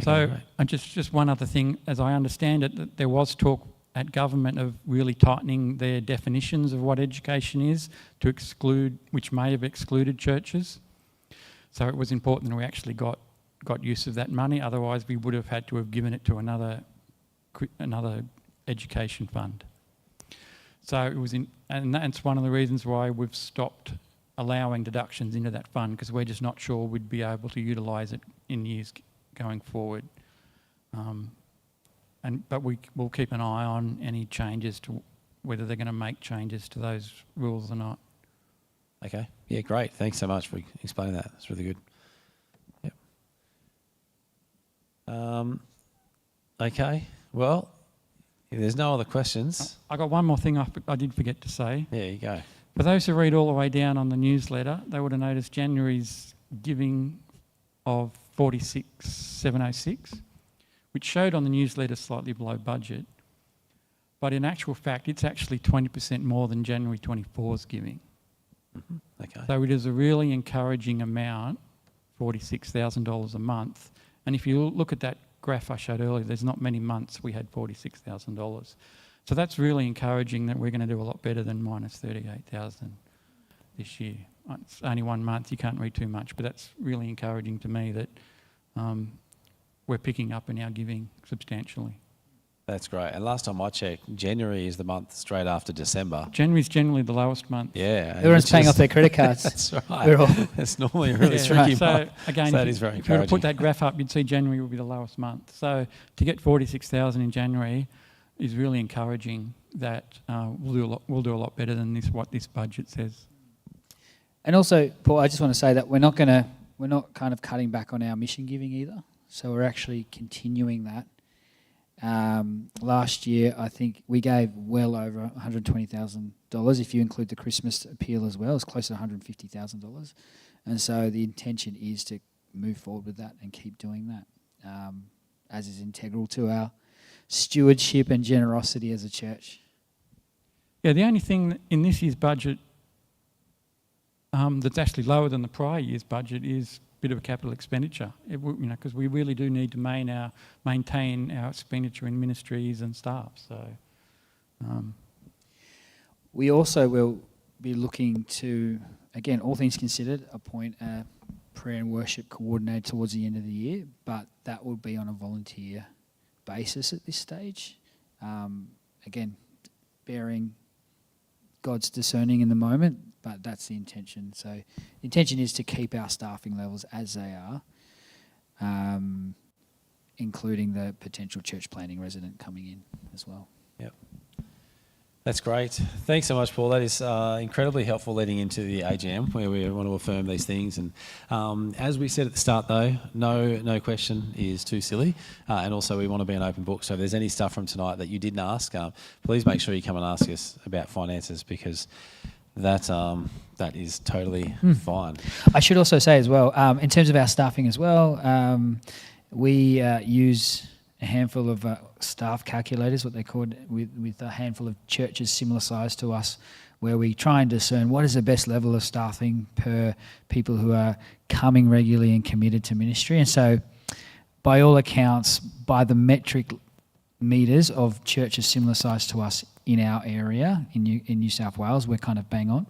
Okay, So, and just one other thing, as I understand it, that there was talk at government of really tightening their definitions of what education is to exclude, which may have excluded churches. So it was important that we actually got got use of that money. Otherwise, we would have had to have given it to another education fund. So it was and that's one of the reasons why we've stopped allowing deductions into that fund, because we're just not sure we'd be able to utilise it in years going forward. But we'll keep an eye on any changes to whether they're going to make changes to those rules or not. Okay. Yeah, great. Thanks so much for explaining that. It's really good. Yep. Okay. Well, if there's no other questions. I got one more thing I did forget to say. There you go. For those who read all the way down on the newsletter, they would have noticed January's giving of 46,706, which showed on the newsletter slightly below budget. But in actual fact, it's actually 20% more than January 24's giving. Mm-hmm. Okay. So it is a really encouraging amount, $46,000 a month. And if you look at that graph I showed earlier, there's not many months we had $46,000. So that's really encouraging that we're going to do a lot better than minus 38,000 this year. It's only 1 month, you can't read too much, but that's really encouraging to me that we're picking up in our giving substantially. That's great. And last time I checked, January is the month straight after December. January's generally the lowest month. Yeah. Everyone's paying off their credit cards. That's right. We're all It's normally a really Yeah, tricky so month. again, So that is very if you were to encouraging. put that graph up, you'd see January will be the lowest month. So to get 46,000 in January is really encouraging that we'll do a lot better than what this budget says. And also, Paul, I just want to say that we're not kind of cutting back on our mission giving either. So we're actually continuing that. Last year, I think we gave well over $120,000. If you include the Christmas appeal as well, it's close to $150,000. And so the intention is to move forward with that and keep doing that, as is integral to our stewardship and generosity as a church. Yeah, the only thing in this year's budget that's actually lower than the prior year's budget is a bit of a capital expenditure. Because we really do need to maintain our expenditure in ministries and staff. So, we also will be looking to, again, all things considered, appoint a prayer and worship coordinator towards the end of the year, but that will be on a volunteer basis at this stage. Again, bearing God's discerning in the moment, but that's the intention. So the intention is to keep our staffing levels as they are, including the potential church planning resident coming in as well. Yep. That's great. Thanks so much, Paul. That is incredibly helpful leading into the AGM, where we want to affirm these things. And as we said at the start, though, no question is too silly. And also, we want to be an open book. So if there's any stuff from tonight that you didn't ask, please make sure you come and ask us about finances, because that is totally fine. I should also say as well, in terms of our staffing as well, we use a handful of staff calculators, what they call it, with a handful of churches similar size to us, where we try and discern what is the best level of staffing per people who are coming regularly and committed to ministry. And so, by all accounts, by the metric meters of churches similar size to us in our area, in New South Wales, we're kind of bang on.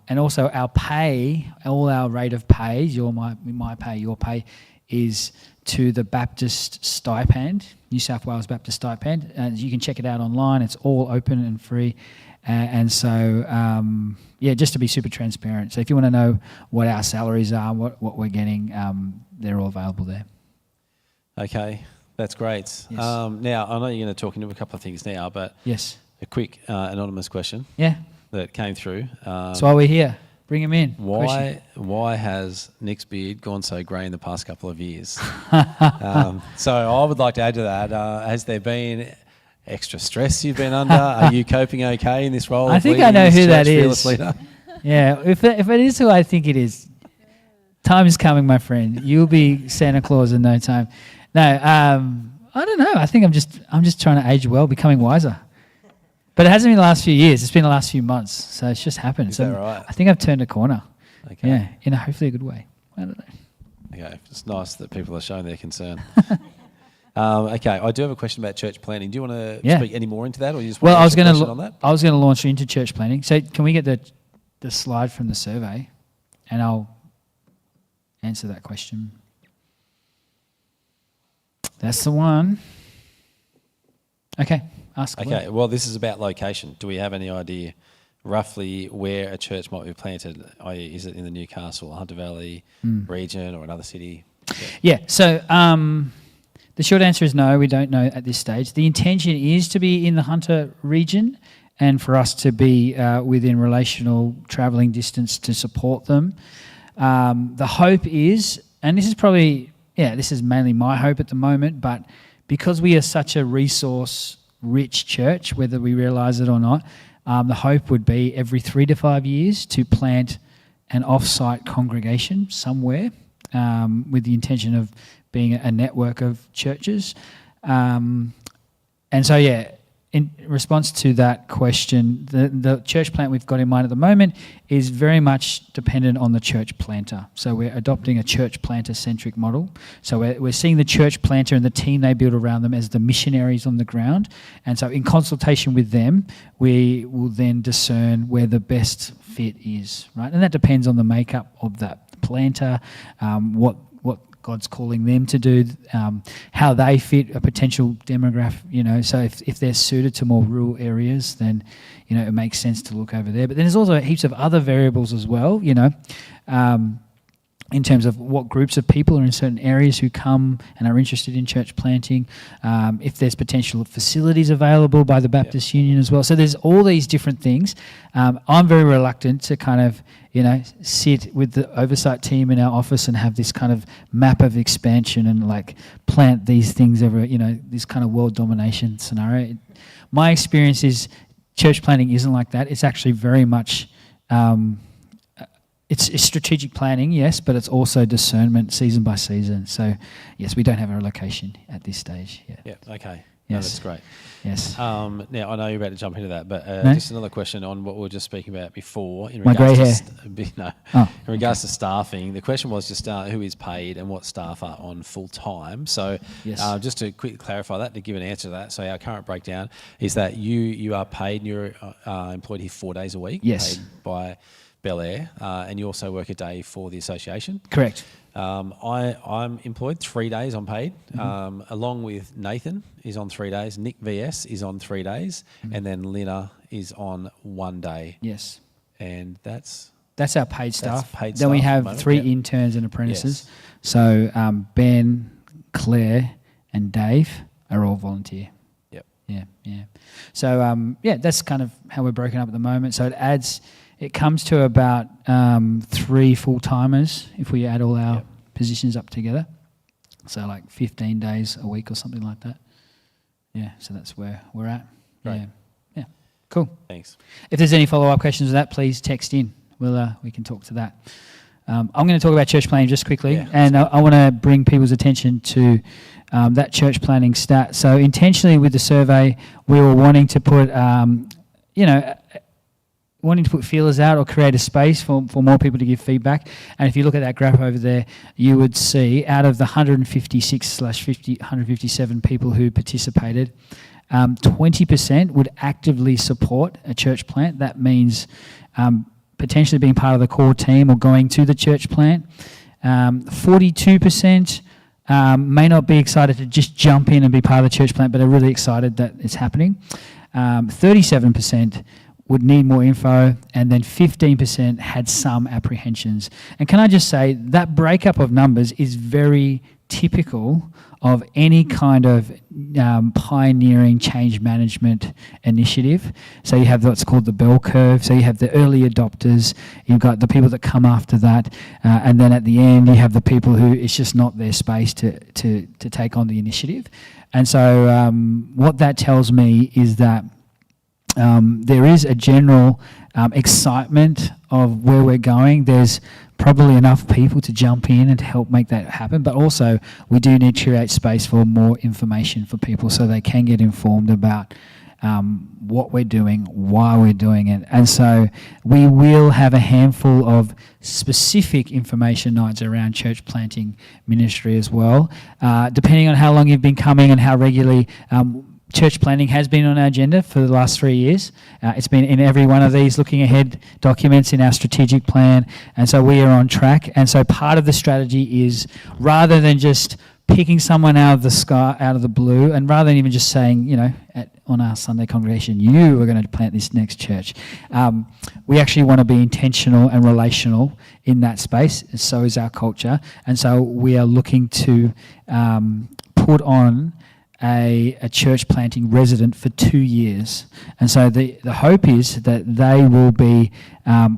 And also our pay, all our rate of pay, my pay, your pay, is to the Baptist stipend, New South Wales Baptist stipend. And you can check it out online. It's all open and free. And so, just to be super transparent. So if you want to know what our salaries are, what we're getting, they're all available there. Okay, that's great. Yes. Now, I know you're going to talk into a couple of things now, but Yes. a quick anonymous question Yeah. that came through. That's why we're here. Bring him in. Question. Why has Nick's beard gone so grey in the past couple of years? So I would like to add to that. Has there been extra stress you've been under? Are you coping okay in this role? I of think leading I know this who that church fearless is. leader? Yeah, if it is who I think it is, time is coming, my friend. You'll be Santa Claus in no time. No, I don't know. I think I'm just trying to age well, becoming wiser. But it hasn't been the last few years. It's been the last few months. So it's just happened. Is that right? I think I've turned a corner. Okay. Yeah, in a hopefully a good way. I don't know. Okay, it's nice that people are showing their concern. Okay, I do have a question about church planning. Do you want to speak any more into that, or you just want Well, to answer a question on that? I was going to launch into church planning. So can we get the slide from the survey, and I'll answer that question. That's the one. Okay, ask away. Okay, well, this is about location. Do we have any idea roughly where a church might be planted? I.e., is it in the Newcastle, Hunter Valley region or another city? Yeah, so the short answer is no, we don't know at this stage. The intention is to be in the Hunter region and for us to be within relational travelling distance to support them. The hope is, and this is probably, this is mainly my hope at the moment, but because we are such a resource-rich church, whether we realise it or not, the hope would be every 3 to 5 years to plant an off-site congregation somewhere with the intention of being a network of churches. And so, in response to that question, the church plant we've got in mind at the moment is very much dependent on the church planter. So we're adopting a church planter-centric model. So we're seeing the church planter and the team they build around them as the missionaries on the ground. And so in consultation with them, we will then discern where the best fit is, right? And that depends on the makeup of that planter, what God's calling them to do, how they fit a potential demographic, so if they're suited to more rural areas, then, it makes sense to look over there. But then there's also heaps of other variables as well, in terms of what groups of people are in certain areas who come and are interested in church planting, if there's potential facilities available by the Baptist Union as well. So there's all these different things. I'm very reluctant to kind of, sit with the oversight team in our office and have this kind of map of expansion and like plant these things over, this kind of world domination scenario. My experience is church planting isn't like that. It's actually very much... It's strategic planning, yes, but it's also discernment season by season. So, yes, we don't have a location at this stage. Yeah, okay. Yes. No, that's great. Yes. Now, I know you're about to jump into that, but No? just another question on what we were just speaking about before. In My grey hair. In regards to staffing, the question was just who is paid and what staff are on full-time. So Yes. just to quickly clarify that, to give an answer to that, so our current breakdown is that you are paid and you're employed here 4 days a week. Yes. Paid by Belair, and you also work a day for the association. Correct. I'm employed 3 days unpaid, along with Nathan is on 3 days, Nick VS is on 3 days, and then Lina is on 1 day. Yes. And that's our paid staff. paid then we staff at the have moment, 3 yep. interns and apprentices. Yes. So Ben, Claire and Dave are all volunteer. Yep. Yeah. So, that's kind of how we're broken up at the moment. So it comes to about 3 full-timers if we add all our positions up together. So like 15 days a week or something like that. Yeah, so that's where we're at. Great. Yeah. Cool. Thanks. If there's any follow-up questions to that, please text in. We can talk to that. I'm going to talk about church planning just quickly, and I want to bring people's attention to that church planning stat. So intentionally with the survey, we were wanting to put, feelers out or create a space for more people to give feedback. And if you look at that graph over there, you would see out of the 157 people who participated, 20% would actively support a church plant. That means potentially being part of the core team or going to the church plant. 42% may not be excited to just jump in and be part of the church plant, but are really excited that it's happening. 37% would need more info, and then 15% had some apprehensions. And can I just say, that breakup of numbers is very typical of any kind of pioneering change management initiative. So you have what's called the bell curve. So you have the early adopters, you've got the people that come after that, and then at the end you have the people who it's just not their space to take on the initiative. And so what that tells me is that there is a general excitement of where we're going. There's probably enough people to jump in and to help make that happen, but also we do need to create space for more information for people so they can get informed about what we're doing, why we're doing it. And so we will have a handful of specific information nights around church planting ministry as well, depending on how long you've been coming and how regularly. Church planting has been on our agenda for the last 3 years. It's been in every one of these looking ahead documents in our strategic plan, and so we are on track. And so part of the strategy is, rather than just picking someone out of the sky, out of the blue, and rather than even just saying, on our Sunday congregation, you are going to plant this next church. We actually want to be intentional and relational in that space. So is our culture. And so we are looking to put on a church planting resident for 2 years. And so the hope is that they will be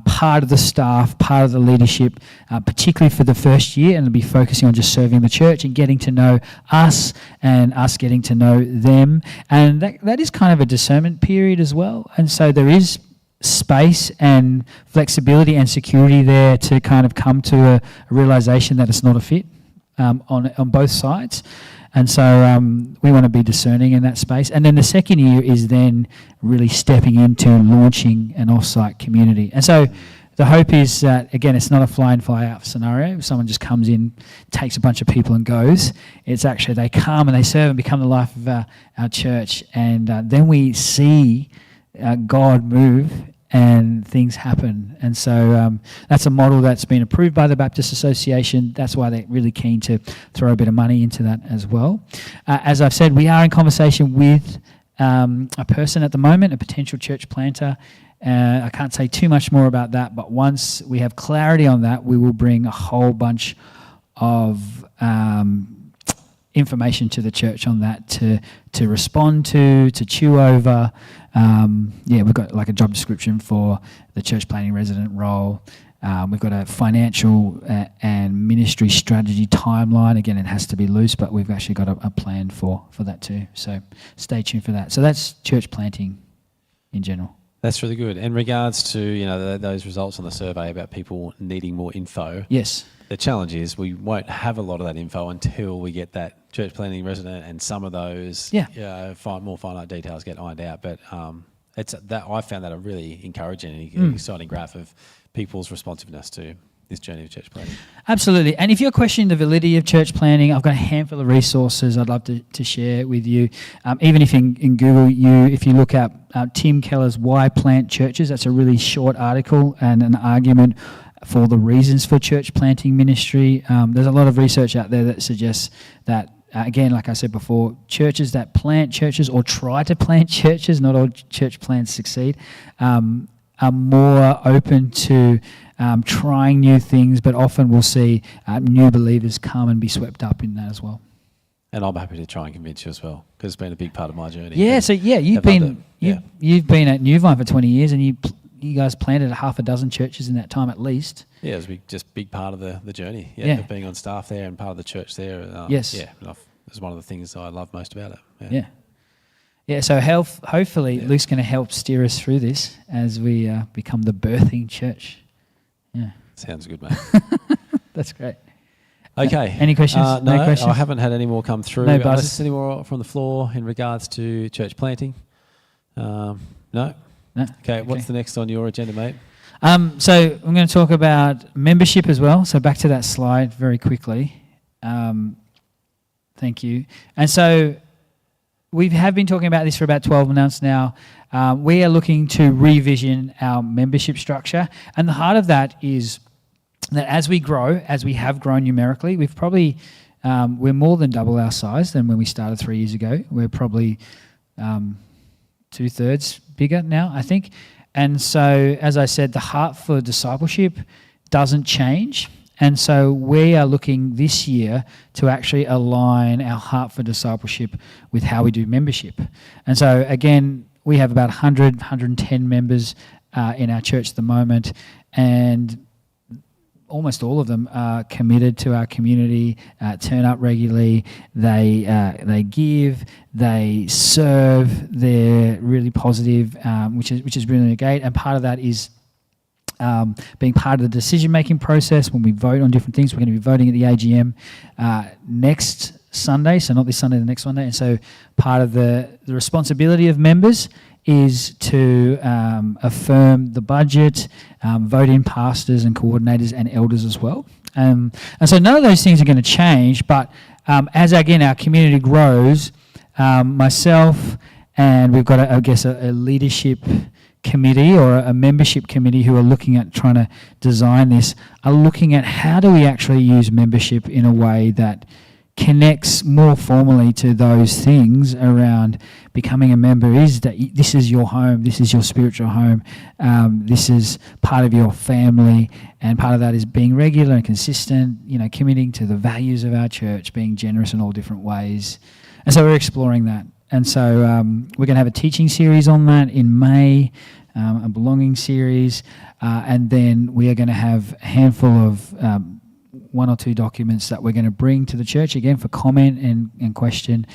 part of the staff, part of the leadership, particularly for the first year, and they'll be focusing on just serving the church and getting to know us and us getting to know them. And that is kind of a discernment period as well. And so there is space and flexibility and security there to kind of come to a realization that it's not a fit on both sides. And so we want to be discerning in that space. And then the second year is then really stepping into launching an off-site community. And so the hope is that, again, it's not a fly in, fly out scenario. If someone just comes in, takes a bunch of people and goes. It's actually they come and they serve and become the life of our church. And then we see God move and things happen. And so that's a model that's been approved by the Baptist Association. That's why they're really keen to throw a bit of money into that as well. As I've said, we are in conversation with a person at the moment, a potential church planter. I can't say too much more about that, but once we have clarity on that, we will bring a whole bunch of information to the church on that to respond to chew over. We've got like a job description for the church planting resident role. We've got a financial and ministry strategy timeline. Again, it has to be loose, but we've actually got a plan for that too. So stay tuned for that. So that's church planting in general. That's really good. In regards to those results on the survey about people needing more info. Yes. The challenge is we won't have a lot of that info until we get that church planting resident and some of those more finite details get ironed out. But I found that a really encouraging and exciting graph of people's responsiveness to this journey of church planting. Absolutely. And if you're questioning the validity of church planting, I've got a handful of resources I'd love to share with you. Even if in Google, if you look up Tim Keller's Why Plant Churches, that's a really short article and an argument for the reasons for church planting ministry. There's a lot of research out there that suggests that, again, like I said before, churches that plant churches or try to plant churches, not all church plants succeed, are more open to trying new things, but often we'll see new believers come and be swept up in that as well. And I'm happy to try and convince you as well, because it's been a big part of my journey. Yeah, so you've been at Newvine for 20 years, and you guys planted a half a dozen churches in that time at least. Yeah, it was just big part of the journey. Yeah, of being on staff there and part of the church there. Yes. Yeah, it's one of the things I love most about it. Yeah. Yeah, so hopefully Luke's going to help steer us through this as we become the birthing church. Yeah. Sounds good, mate. That's great. Okay. Any questions? No questions? I haven't had any more come through. No buzzers? Any more from the floor in regards to church planting? No? No. Okay, what's the next on your agenda, mate? So I'm going to talk about membership as well. So back to that slide very quickly. Thank you. And so we have been talking about this for about 12 months now. We are looking to revision our membership structure. And the heart of that is that as we grow, as we have grown numerically, we've probably, we're more than double our size than when we started 3 years ago. We're probably 2/3 bigger now, I think. And so, as I said, the heart for discipleship doesn't change. And so we are looking this year to actually align our heart for discipleship with how we do membership. And so, again, we have about 110 members in our church at the moment, and almost all of them are committed to our community, turn up regularly, they give, they serve, they're really positive, which is really great. And part of that is being part of the decision-making process when we vote on different things. We're going to be voting at the AGM next Sunday, so not this Sunday, the next Sunday. And so part of the responsibility of members is to affirm the budget, vote in pastors and coordinators and elders as well. And so none of those things are going to change, but as, again, our community grows, myself and we've got, a leadership committee or a membership committee who are looking at trying to design this, are looking at how do we actually use membership in a way that connects more formally to those things around becoming a member is that this is your home, this is your spiritual home, this is part of your family, and part of that is being regular and consistent, committing to the values of our church, being generous in all different ways. And so we're exploring that. And so we're going to have a teaching series on that in May, a belonging series, and then we are going to have a handful of 1 or 2 documents that we're going to bring to the church again for comment and question,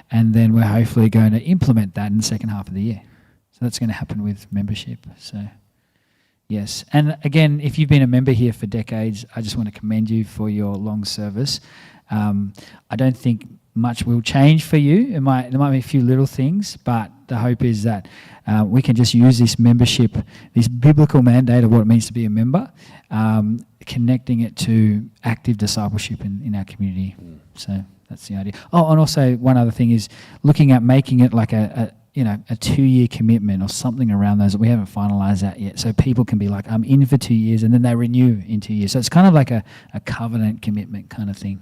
and then we're hopefully going to implement that in the second half of the year. So that's going to happen with membership. So yes, and again, if you've been a member here for decades, I just want to commend you for your long service. I don't think much will change for you. There might be a few little things, but the hope is that we can just use this membership, this biblical mandate of what it means to be a member, connecting it to active discipleship in our community. So that's the idea. Oh, and also one other thing is looking at making it like a 2-year commitment or something around those. We haven't finalised that yet. So people can be like, I'm in for 2 years, and then they renew in 2 years. So it's kind of like a covenant commitment kind of thing.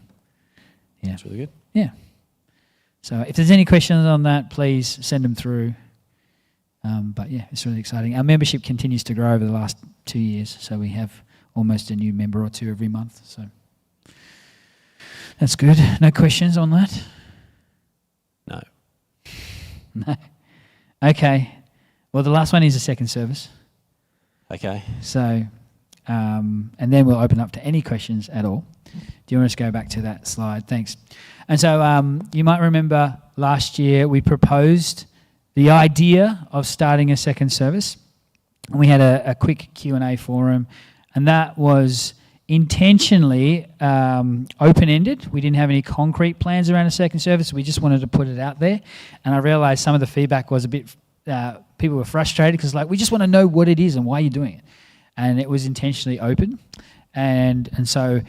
Yeah. That's really good. Yeah. So if there's any questions on that, please send them through. But yeah, it's really exciting. Our membership continues to grow over the last 2 years. So we have almost a new member or 2 every month. So that's good. No questions on that? No. No. Okay. Well, the last one is the second service. Okay. So, and then we'll open up to any questions at all. Do you want us to go back to that slide? Thanks. And so you might remember last year we proposed the idea of starting a second service. And we had a quick Q&A forum, and that was intentionally open-ended. We didn't have any concrete plans around a second service. We just wanted to put it out there. And I realised some of the feedback was a bit, people were frustrated because we just want to know what it is and why you're doing it. And it was intentionally open. And so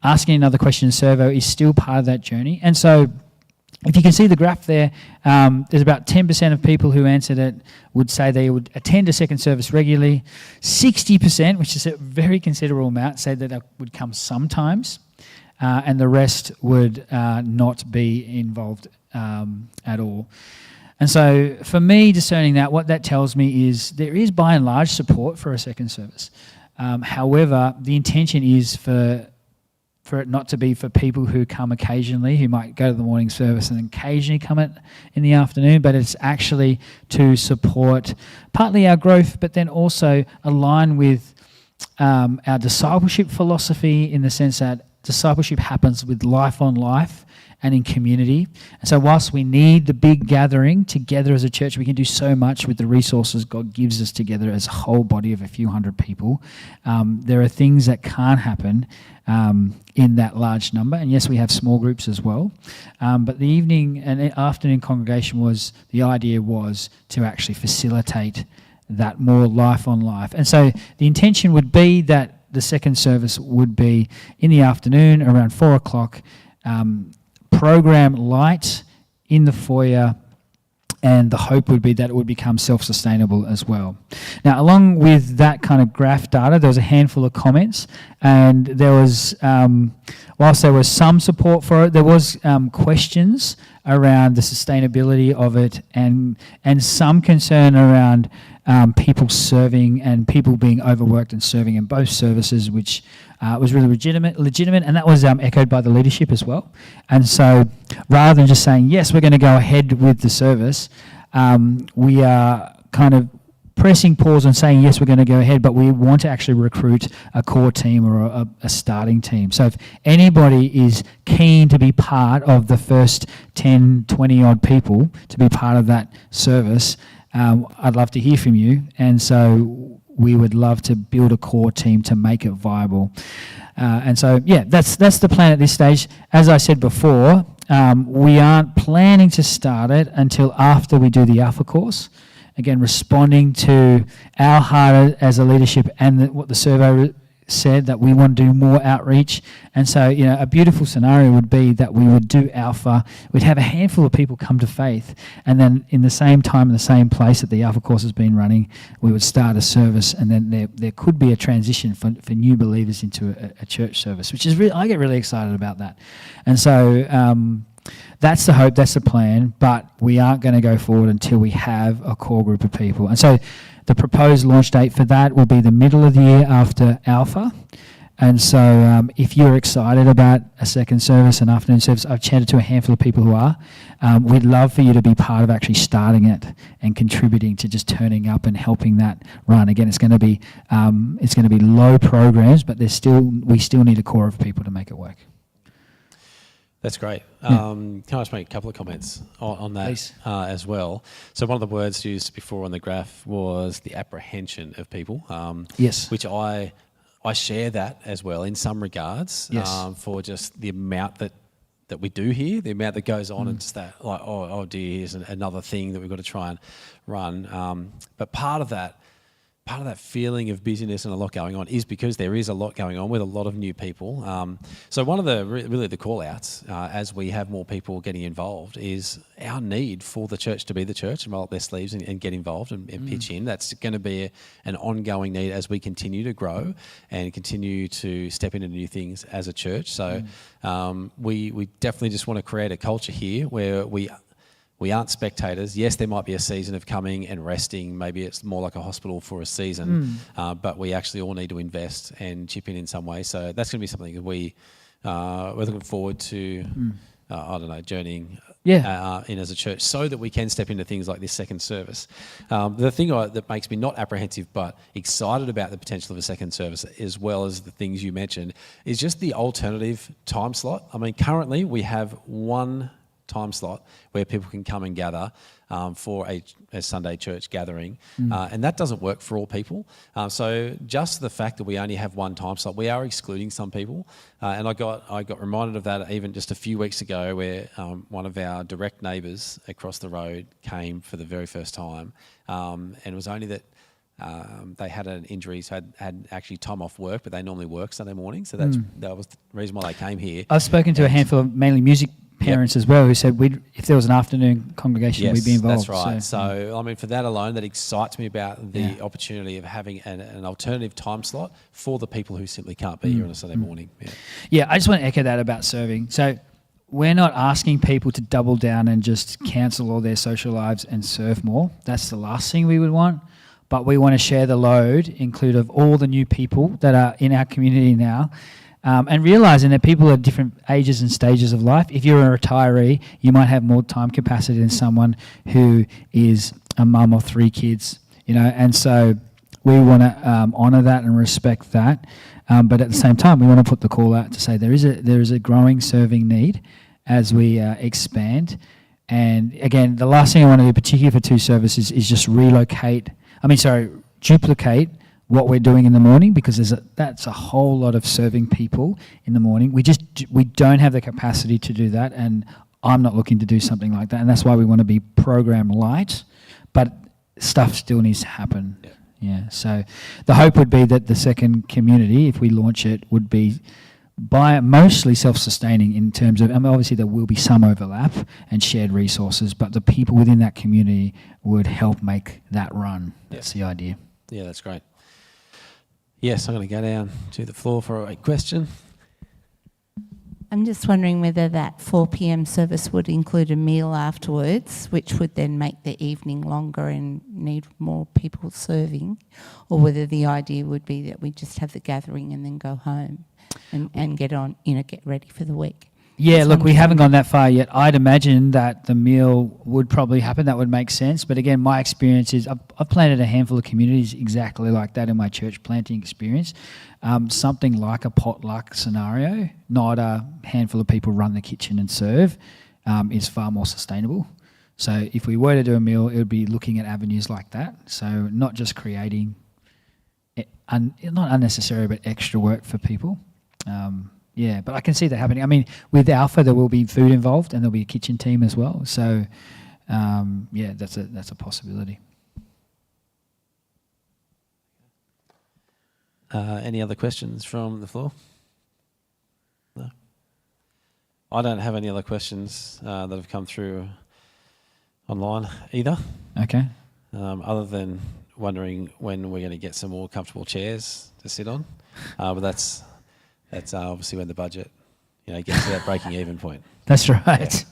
asking another question survey is still part of that journey. And so if you can see the graph there, there's about 10% of people who answered it would say they would attend a second service regularly. 60%, which is a very considerable amount, said that they would come sometimes. And the rest would not be involved at all. And so for me, discerning that, what that tells me is there is by and large support for a second service. However, the intention is for it not to be for people who come occasionally, who might go to the morning service and occasionally come in the afternoon, but it's actually to support partly our growth, but then also align with our discipleship philosophy, in the sense that discipleship happens with life on life and in community. And so whilst we need the big gathering together as a church, we can do so much with the resources God gives us together as a whole body of a few hundred people. There are things that can't happen in that large number. And yes, we have small groups as well. But the evening and afternoon congregation the idea was to actually facilitate that more life on life. And so the intention would be that the second service would be in the afternoon around 4 o'clock, program light in the foyer, and the hope would be that it would become self-sustainable as well. Now, along with that kind of graph data, there was a handful of comments, and there was, whilst there was some support for it, there was questions around the sustainability of it, and some concern around people serving and people being overworked and serving in both services, which was really legitimate, and that was echoed by the leadership as well. And so rather than just saying, yes, we're going to go ahead with the service, we are kind of pressing pause and saying, yes, we're going to go ahead, but we want to actually recruit a core team or a starting team. So if anybody is keen to be part of the first 10, 20 odd people to be part of that service, I'd love to hear from you. And so we would love to build a core team to make it viable. And so, yeah, that's the plan at this stage. As I said before, we aren't planning to start it until after we do the Alpha course. Again, responding to our heart as a leadership and what the survey said that we want to do more outreach. And so, a beautiful scenario would be that we would do Alpha. We'd have a handful of people come to faith. And then in the same time, in the same place that the Alpha course has been running, we would start a service. And then there could be a transition for new believers into a church service, which is I get really excited about that. And so that's the hope, that's the plan. But we aren't going to go forward until we have a core group of people. And so the proposed launch date for that will be the middle of the year after Alpha. And so if you're excited about a second service, an afternoon service, I've chatted to a handful of people who are. We'd love for you to be part of actually starting it and contributing to just turning up and helping that run. Again, it's going to be low programs, but we still need a core of people to make it work. That's great. Yeah. Can I just make a couple of comments on that Please. As well? So one of the words used before on the graph was the apprehension of people. Yes. Which I share that as well in some regards. Yes. For just the amount that we do here, the amount that goes on, and just that like, oh dear, here's another thing that we've got to try and run. But part of that feeling of busyness and a lot going on is because there is a lot going on with a lot of new people. So one of the really the call-outs as we have more people getting involved is our need for the church to be the church and roll up their sleeves and get involved and pitch in. That's going to be an ongoing need as we continue to grow and continue to step into new things as a church. So we definitely just want to create a culture here where we aren't spectators. Yes, there might be a season of coming and resting. Maybe it's more like a hospital for a season, but we actually all need to invest and chip in some way. So that's going to be something that we're looking forward to, journeying in as a church so that we can step into things like this second service. The thing that makes me not apprehensive but excited about the potential of a second service, as well as the things you mentioned, is just the alternative time slot. I mean, currently we have one time slot where people can come and gather for a Sunday church gathering, and that doesn't work for all people. So just the fact that we only have one time slot, we are excluding some people. And I got reminded of that even just a few weeks ago, where one of our direct neighbours across the road came for the very first time, and it was only that they had an injury, so had actually time off work, but they normally work Sunday morning, so that was the reason why they came here. I've spoken to a handful of mainly music parents as well who said if there was an afternoon congregation, we'd be involved. That's right. So I mean, for that alone, that excites me about the opportunity of having an alternative time slot for the people who simply can't be here on a Sunday morning. Yeah, I just want to echo that about serving. So we're not asking people to double down and just cancel all their social lives and serve more. That's the last thing we would want. But we want to share the load, include of all the new people that are in our community now. And realising that people are different ages and stages of life. If you're a retiree, you might have more time capacity than someone who is a mum of 3 kids, and so we want to honour that and respect that. But at the same time, we want to put the call out to say there is a growing serving need as we expand. And again, the last thing I want to do, particularly for 2 services, is just duplicate what we're doing in the morning, because that's a whole lot of serving people in the morning. We don't have the capacity to do that, and I'm not looking to do something like that, and that's why we want to be program light, but stuff still needs to happen. So the hope would be that the second community, if we launch it, would be mostly self-sustaining in terms of, obviously there will be some overlap and shared resources, but the people within that community would help make that run. That's the idea. Yeah, that's great. Yes, I'm going to go down to the floor for a question. I'm just wondering whether that 4 p.m. service would include a meal afterwards, which would then make the evening longer and need more people serving, or whether the idea would be that we just have the gathering and then go home and get on, get ready for the week. Yeah, look, we haven't gone that far yet. I'd imagine that the meal would probably happen. That would make sense. But again, my experience is I've planted a handful of communities exactly like that in my church planting experience. Something like a potluck scenario, not a handful of people run the kitchen and serve, is far more sustainable. So if we were to do a meal, it would be looking at avenues like that. So not just creating, not unnecessary, but extra work for people. Yeah, but I can see that happening. I mean, with Alpha, there will be food involved, and there'll be a kitchen team as well. So, that's a possibility. Any other questions from the floor? No. I don't have any other questions that have come through online either, Okay. other than wondering when we're going to get some more comfortable chairs to sit on. But that's obviously when the budget, gets to that breaking even point. That's right.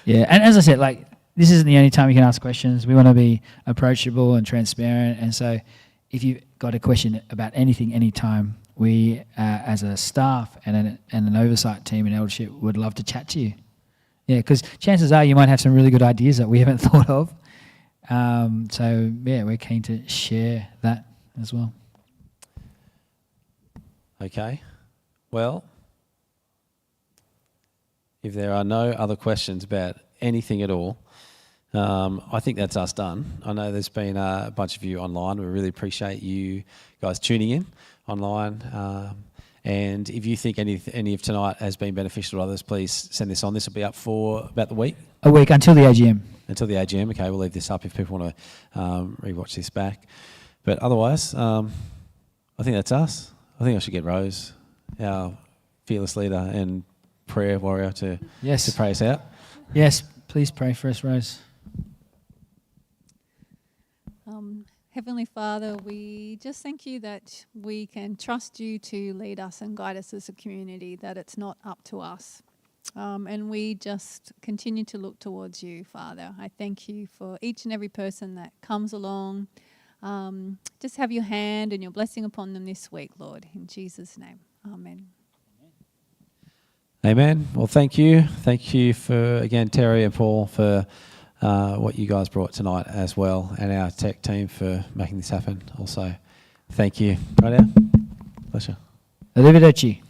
Yeah, and as I said, like, this isn't the only time you can ask questions. We want to be approachable and transparent, and so if you've got a question about anything, anytime, we, as a staff and an oversight team and eldership, would love to chat to you. Yeah, because chances are you might have some really good ideas that we haven't thought of. So, yeah, we're keen to share that as well. Okay. Well, if there are no other questions about anything at all, I think that's us done. I know there's been a bunch of you online. We really appreciate you guys tuning in online. And if you think any of tonight has been beneficial to others, please send this on. This will be up for about the week. A week until the AGM. Until the AGM. Okay, we'll leave this up if people want to rewatch this back. But otherwise, I think that's us. I think I should get Rose, our fearless leader and prayer warrior, to pray us out. Yes, please pray for us, Rose. Heavenly Father, we just thank you that we can trust you to lead us and guide us as a community, that it's not up to us. And we just continue to look towards you, Father. I thank you for each and every person that comes along. Just have your hand and your blessing upon them this week, Lord. In Jesus' name, amen. Amen. Well, thank you. Thank you for, again, Terry and Paul, for what you guys brought tonight as well, and our tech team for making this happen also. Thank you. Right out. Pleasure. Arrivederci.